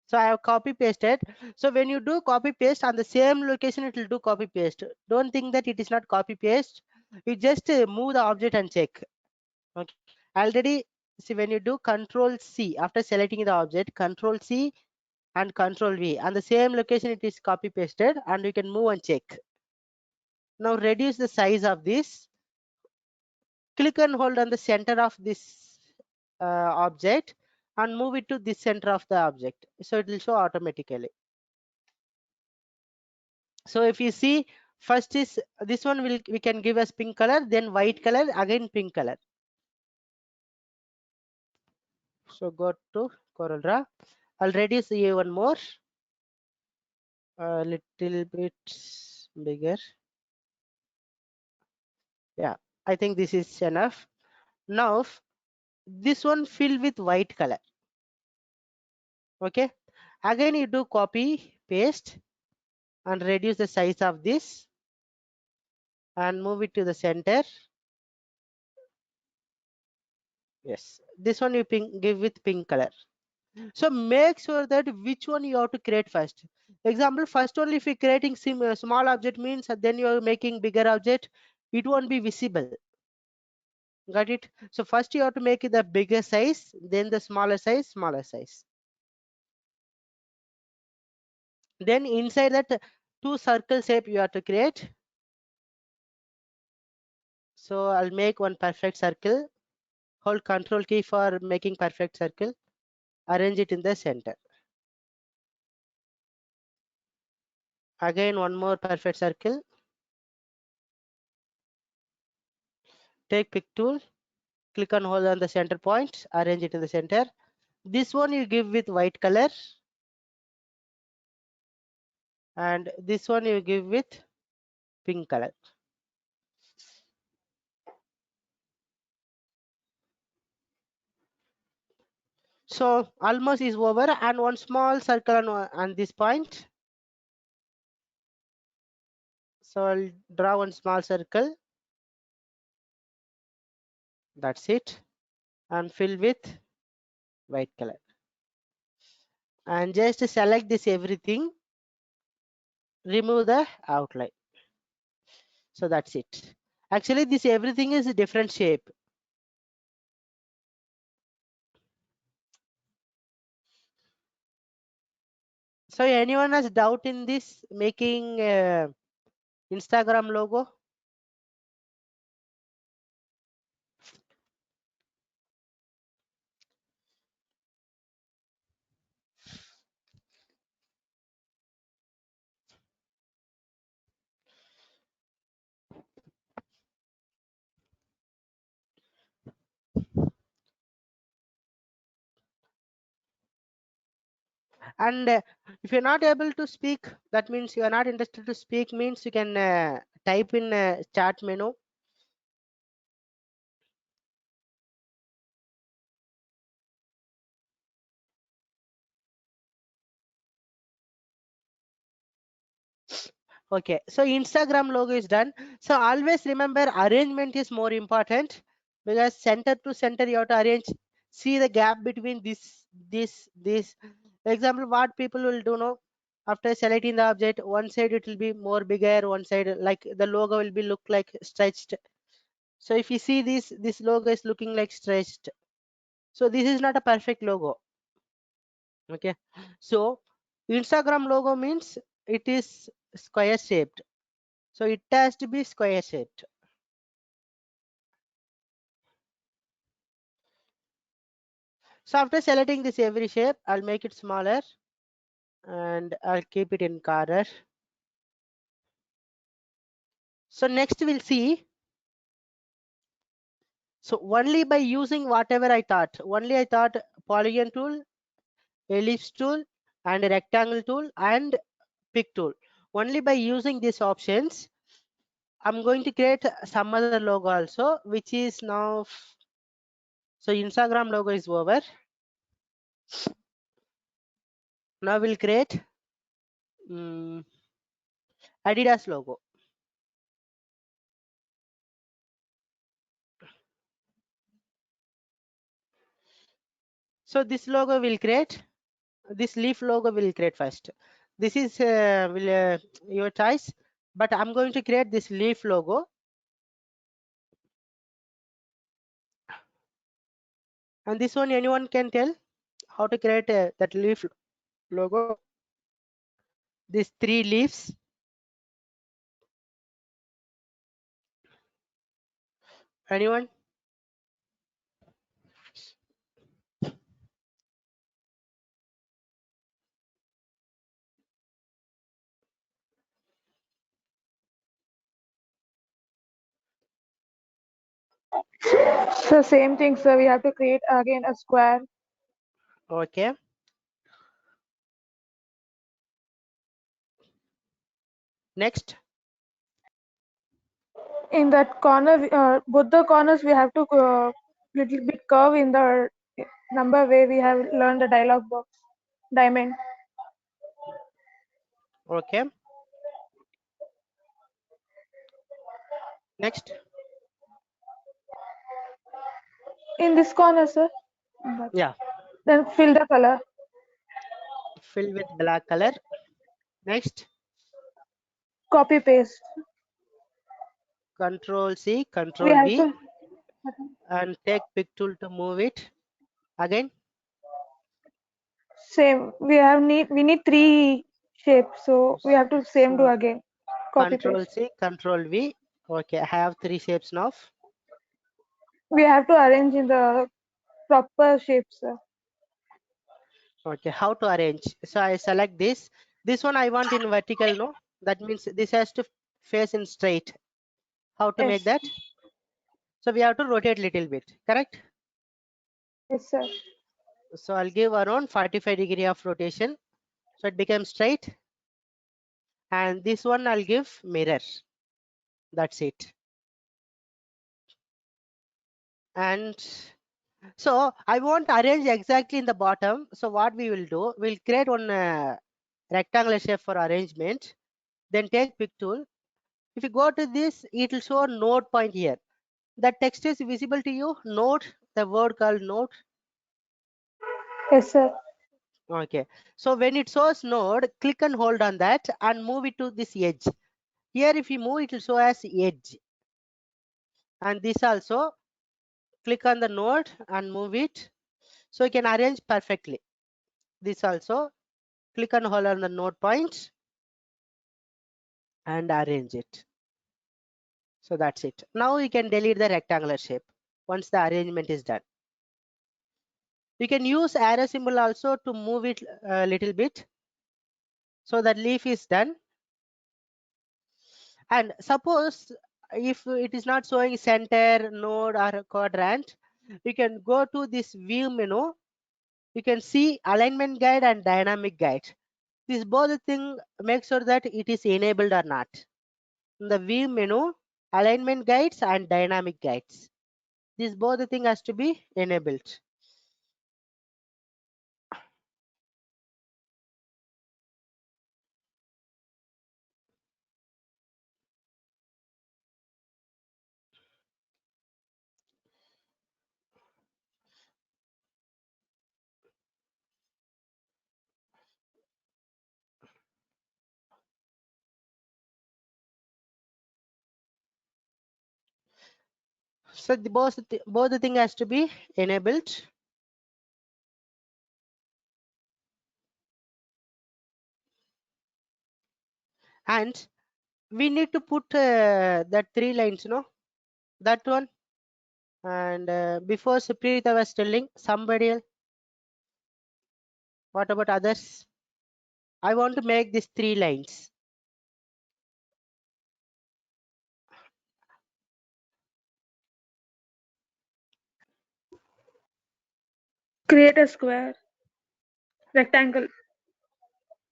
So I have copy pasted. So when you do copy paste on the same location, it will do copy paste. Don't think that it is not copy paste. You just move the object and check. Okay. Already see, when you do Control C after selecting the object, Control C and Control V on the same location, it is copy pasted, and you can move and check. Now reduce the size of this. Click and hold on the center of this object and move it to the center of the object. So it will show automatically. So if you see, first is this one, we can give as pink color, then white color, again pink color. So go to CorelDRAW. I'll reduce even more, a little bit bigger. Yeah, I think this is enough. Now this one fill with white color. Okay, again you do copy paste and reduce the size of this and move it to the center. Yes, this one you give with pink color. So make sure that which one you have to create first. Example, first only if you're creating small object means, then you are making bigger object, it won't be visible. Got it? So first you have to make it the bigger size, then the smaller size, smaller size. Then inside that, 2 circle shape you have to create. So I'll make one perfect circle. Hold control key for making perfect circle. Arrange it in the center. Again one more perfect circle. Take pick tool. Click and hold on the center point. Arrange it in the center. This one you give with white color. And this one you give with pink color. So almost is over, and one small circle on this point. So I'll draw one small circle. That's it. And fill with white color. And just select this everything. Remove the outline. So that's it. Actually, this everything is a different shape. So anyone has doubt in this making Instagram logo? And if you're not able to speak, that means you are not interested to speak, means you can type in chat menu. Okay, so Instagram logo is done. So always remember, arrangement is more important, because center to center you have to arrange. See the gap between this. Example, what people will do now, after selecting the object, one side it will be more bigger, one side like the logo will be look like stretched. So if you see this logo is looking like stretched. So this is not a perfect logo. Okay, so Instagram logo means it is square shaped. So it has to be square shaped. So after selecting this every shape, I'll make it smaller and I'll keep it in corner. So next we'll see. So only by using whatever I thought, polygon tool, ellipse tool, and a rectangle tool and pick tool. Only by using these options, I'm going to create some other logo also, which is now. So Instagram logo is over. Now we'll create Adidas logo. So this logo will create. This leaf logo will create first. This is your choice, but I'm going to create this leaf logo. And this one, anyone can tell how to create that leaf logo. These 3 leaves. Anyone? So same thing, sir. We have to create again a square. Okay. Next. In that corner, both the corners we have to little bit curve in the number way we have learned the dialog box diamond. Okay. Next. In this corner, sir. Yeah. Then fill the color. Fill with black color. Next. Copy paste. Control C, We Control have V, to and take pick tool to move it. Again. same. We need 3 shapes, so we have to same do So again. Copy Control paste. C, Control V. Okay, I have 3 shapes now. We have to arrange in the proper shapes, sir. Okay, how to arrange? So I select this. This one I want in vertical, no? That means this has to face in straight. How to make Yes. that? So we have to rotate little bit, correct? Yes, sir. So I'll give around 45-degree of rotation. So it becomes straight. And this one I'll give mirror. That's it. And so I want to arrange exactly in the bottom. So what we will do, we'll create one rectangular shape for arrangement. Then take pick tool. If you go to this, it will show node point here. That text is visible to you. Node, the word called node. Yes, sir. Okay. So when it shows node, click and hold on that and move it to this edge. Here, if you move, it will show as edge. and this also click on the node and move it, so you can arrange perfectly. This also click and hold on the node point and arrange it. So that's it. Now you can delete the rectangular shape once the arrangement is done. You can use arrow symbol also to move it a little bit. So that leaf is done. And suppose if it is not showing center, node or quadrant, you can go to this view menu. You can see alignment guide and dynamic guide. This both thing make sure that it is enabled or not. In the view menu, alignment guides and dynamic guides. This both thing has to be enabled. So the both the thing has to be enabled. And we need to put that 3 lines, that one. And before Suprita was telling somebody else. What about others? I want to make these 3 lines. Create a square, rectangle.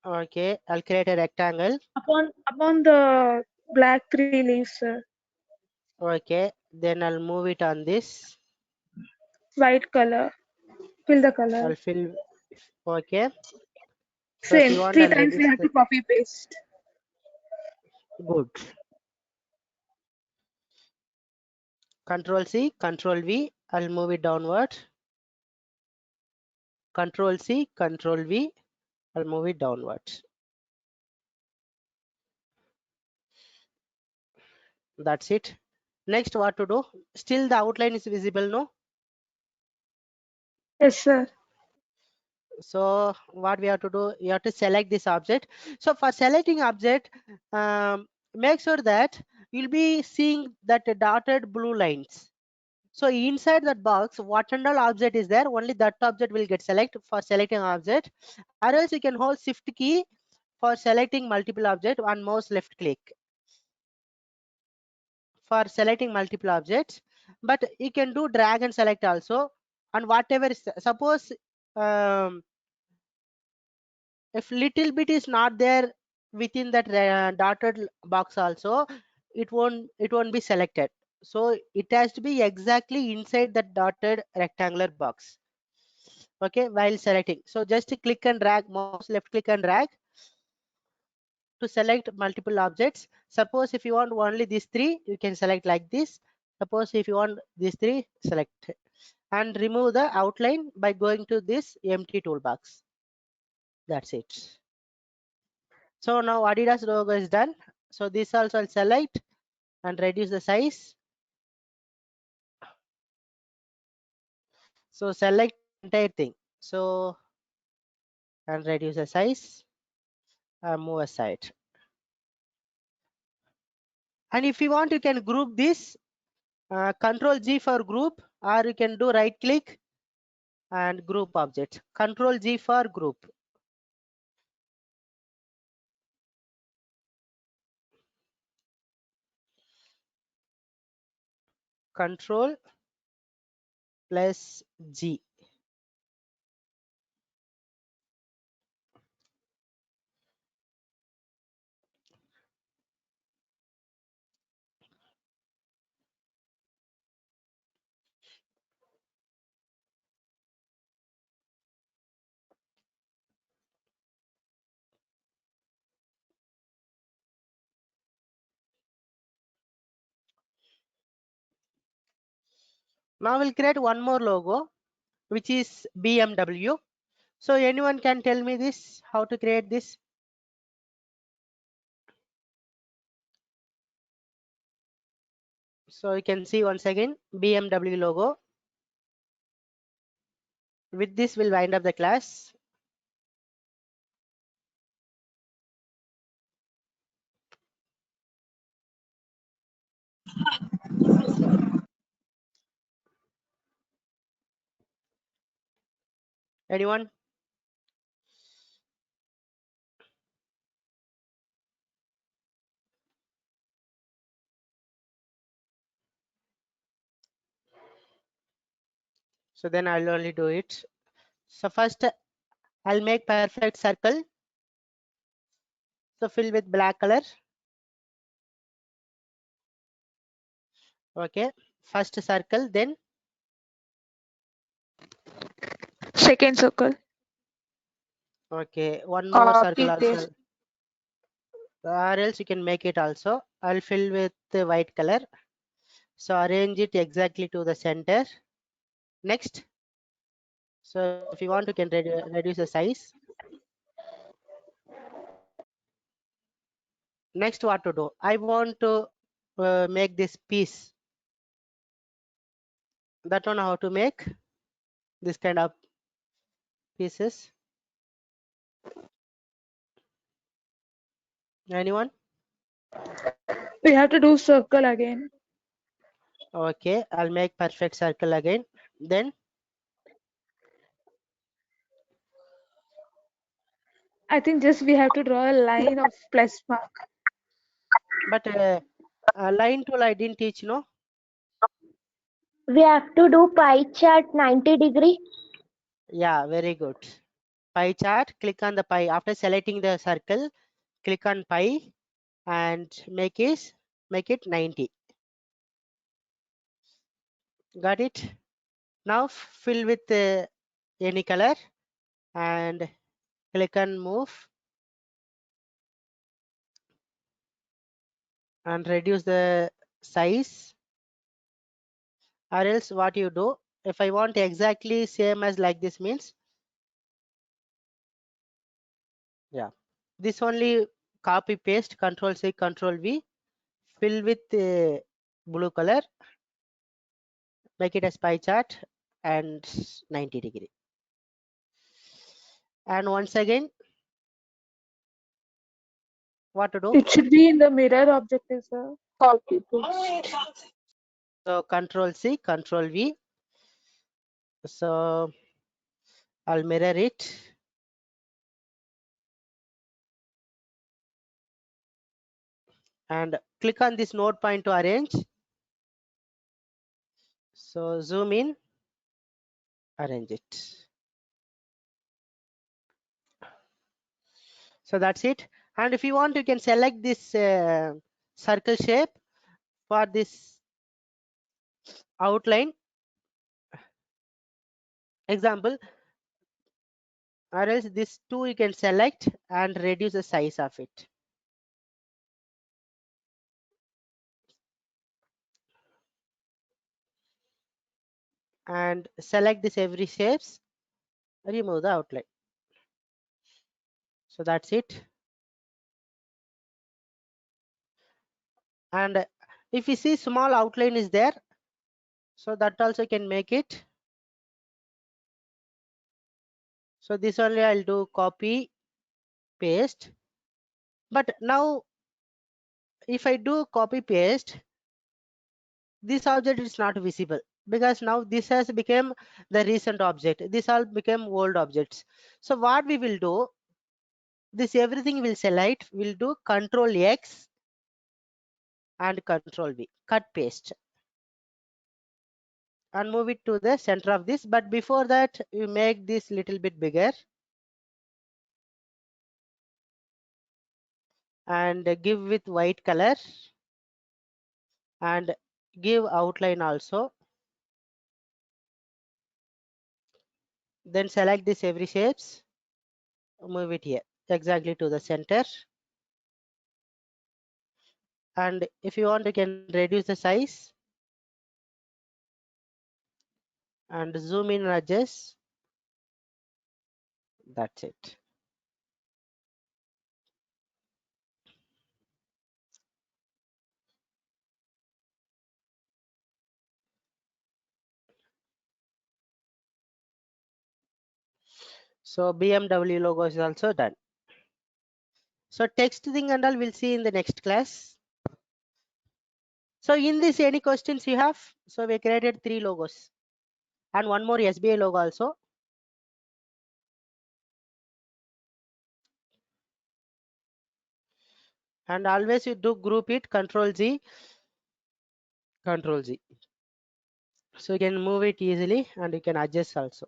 Okay, I'll create a rectangle. Upon the black 3 leaves, sir. Okay, then I'll move it on this. White color. Fill the color. I'll fill. Okay. So if Same. you want, 3 I'll times we reduce have the. to copy paste. Good. Control C, Control V. I'll move it downward. Control C, Control V. I'll move it downward. That's it. Next, what to do? Still the outline is visible, no? Yes, sir. So what we have to do? You have to select this object. So for selecting object, make sure that you'll be seeing that dotted blue lines. So inside that box, what and all object is there, only that object will get select for selecting object, or else you can hold shift key for selecting multiple object on mouse left click for selecting multiple objects. But you can do drag and select also, and whatever is, suppose if little bit is not there within that dotted box also, it won't be selected. So it has to be exactly inside that dotted rectangular box. Okay, while selecting, so just click and drag, mouse left click and drag to select multiple objects. Suppose if you want only these 3, you can select like this. Suppose if you want these 3, select and remove the outline by going to this empty toolbox. That's it. So now Adidas logo is done. So this also I'll select and reduce the size. So select entire thing. So and reduce the size and move aside. And if you want, you can group this. Control G for group, or you can do right click and group object. Control G for group. Control plus G. Now we'll create one more logo, which is BMW. So anyone can tell me this, how to create this? So you can see once again BMW logo. With this we'll wind up the class. Anyone? So then I'll only do it. So first I'll make perfect circle. So fill with black color. Okay. First circle, then Second circle. okay, one more circle Copy paste. also. Or else you can make it also. I'll fill with the white color. So arrange it exactly to the center. Next. So if you want, you can reduce the size. Next, what to do? I want to make this piece. That one how to make this kind of pieces. Anyone? We have to do circle again. Okay, I'll make perfect circle again. Then I think just we have to draw a line of plus mark. but line tool I didn't teach, no? We have to do pie chart 90-degree. Yeah, very good. Pie chart, click on the pie. After selecting the circle, click on pie and make it 90. Got it? Now fill with any color and click on move and reduce the size. Or else what you do, if I want exactly same as like this means, yeah, this only copy paste, Control C, Control V, fill with blue color, make it as pie chart and 90-degree. And once again, what to do? It should be in the mirror objective, sir. Copy paste. So Control C, Control V. So I'll mirror it. And click on this node point to arrange. So zoom in, arrange it. So that's it. And if you want, you can select this circle shape for this outline example, or else this two you can select and reduce the size of it. And select this every shapes, remove the outline. So that's it. And if you see small outline is there, so that also can make it. So this only I'll do copy paste. But now if I do copy paste, this object is not visible because now this has become the recent object. This all became old objects. So what we will do, this everything will select, we'll do Control X and Control V, cut paste, and move it to the center of this. But before that, you make this little bit bigger and give with white color and give outline also. Then select this every shapes, move it here exactly to the center. And if you want, you can reduce the size and zoom in and adjust. That's it. So BMW logo is also done. So text thing and all we'll see in the next class. So in this, any questions you have? So we created 3 logos and one more SBI logo also. And always you do group it, Control Z, Control Z. So you can move it easily and you can adjust also.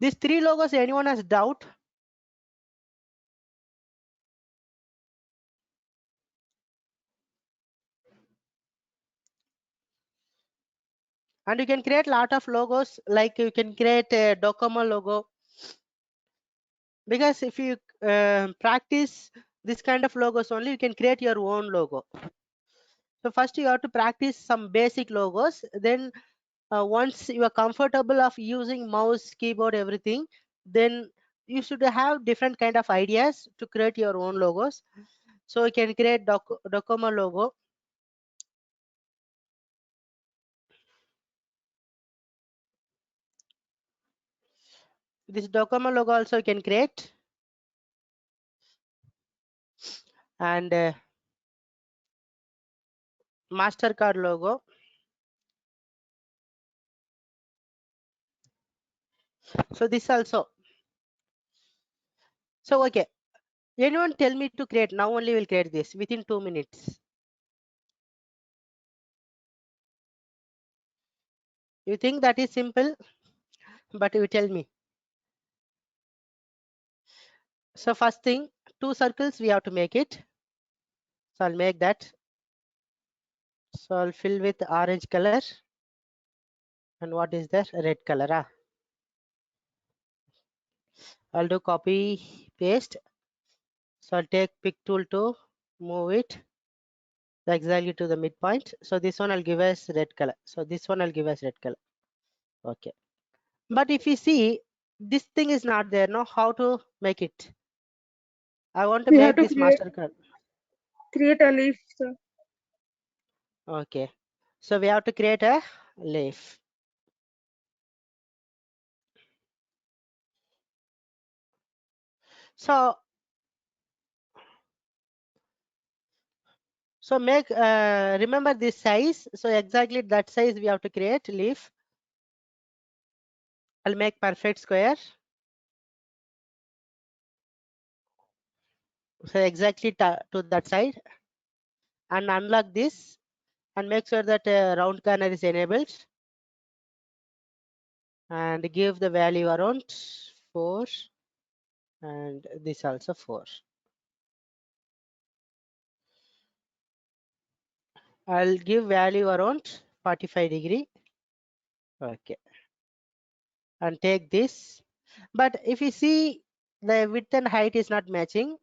These 3 logos, anyone has doubt? And you can create lot of logos, like you can create a Docomo logo. Because if you practice this kind of logos only, you can create your own logo. So first you have to practice some basic logos. Then once you are comfortable of using mouse, keyboard, everything, then you should have different kind of ideas to create your own logos. So you can create Docomo logo. This Docomo logo also you can create. And MasterCard logo. So this also. So okay, anyone tell me to create? Now only we'll create this within 2 minutes. You think that is simple, but you tell me. So first thing, 2 circles we have to make it. So I'll make that. So I'll fill with orange color. And what is that? Red color. I'll do copy paste. So I'll take pick tool to move it exactly to the midpoint. So this one I'll give as red color. So this one I'll give as red color. Okay. But if you see, this thing is not there. Now how to make it? I want to We have make to this MasterCard. create a leaf, sir. Okay. So we have to create a leaf. So make remember this size. So exactly that size we have to create leaf. I'll make perfect square. So exactly to that side, and unlock this and make sure that round corner is enabled, and give the value around 4, and this also 4. I'll give value around 45 degree. Okay. And take this. But if you see the width and height is not matching,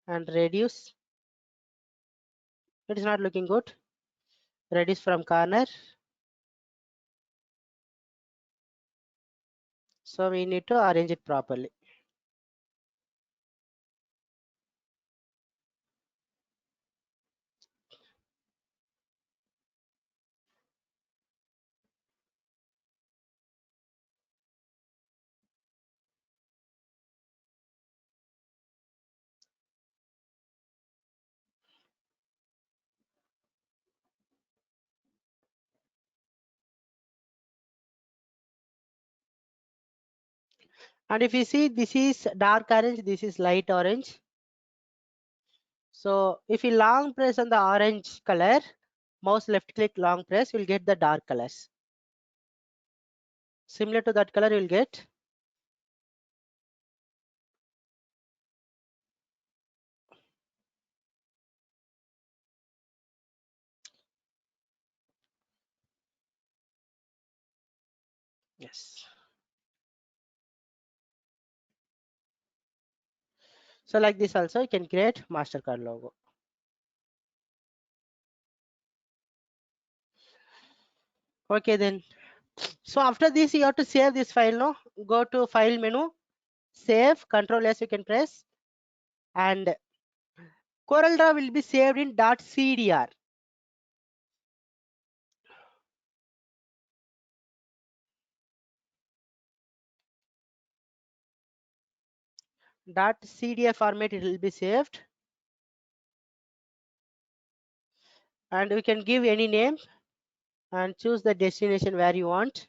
and reduce, it is not looking good. Reduce from corner. So we need to arrange it properly. And if you see, this is dark orange, this is light orange. So if you long press on the orange color, mouse left click long press, you'll get the dark colors. Similar to that color you'll get. Yes. So like this also you can create MasterCard logo. Okay, then. So after this, you have to save this file. No, go to file menu, save, Control S you can press, and CorelDRAW will be saved in .cdr. .cdf format it will be saved, and we can give any name and choose the destination where you want.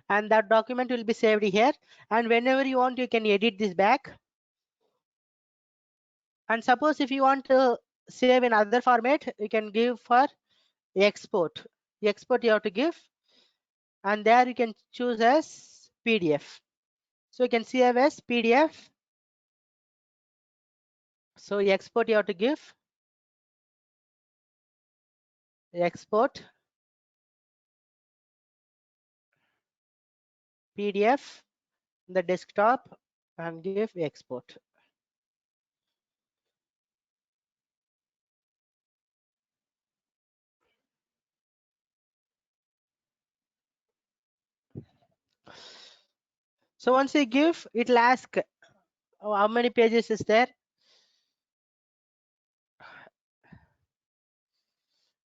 And that document will be saved here, and whenever you want you can edit this back. And suppose if you want to save in other format, you can give for export. Export you have to give, and there you can choose as PDF. So you can save as PDF. So export you have to give, export PDF, the desktop, and give export. So once you give, it will ask how many pages is there.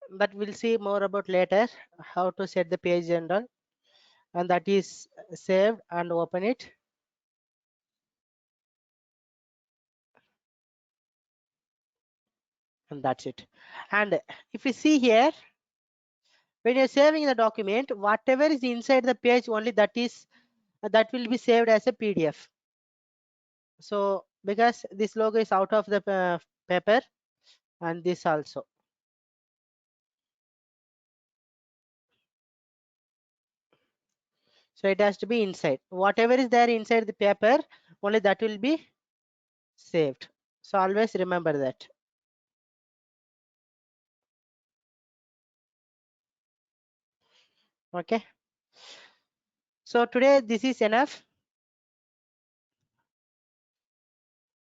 But we'll see more about later how to set the page and all, and that is saved, and open it. And that's it. And if you see here, when you're saving the document, whatever is inside the page only that will be saved as a PDF. So because this logo is out of the paper, and this also. So it has to be inside. Whatever is there inside the paper, only that will be saved. So always remember that. Okay. So today this is enough.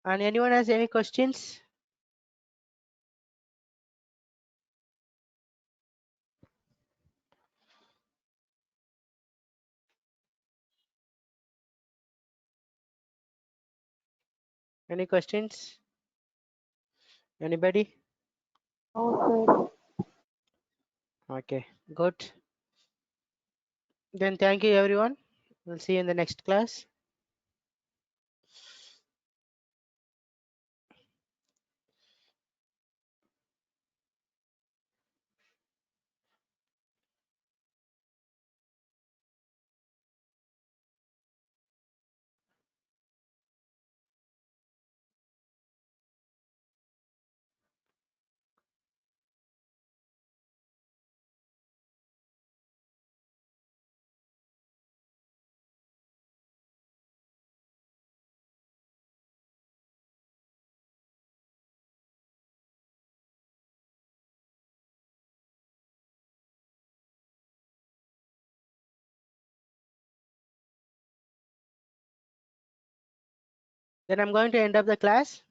And anyone has any questions? Any questions? Anybody? No, Okay, good. Then thank you everyone. We'll see you in the next class. Then I'm going to end up the class.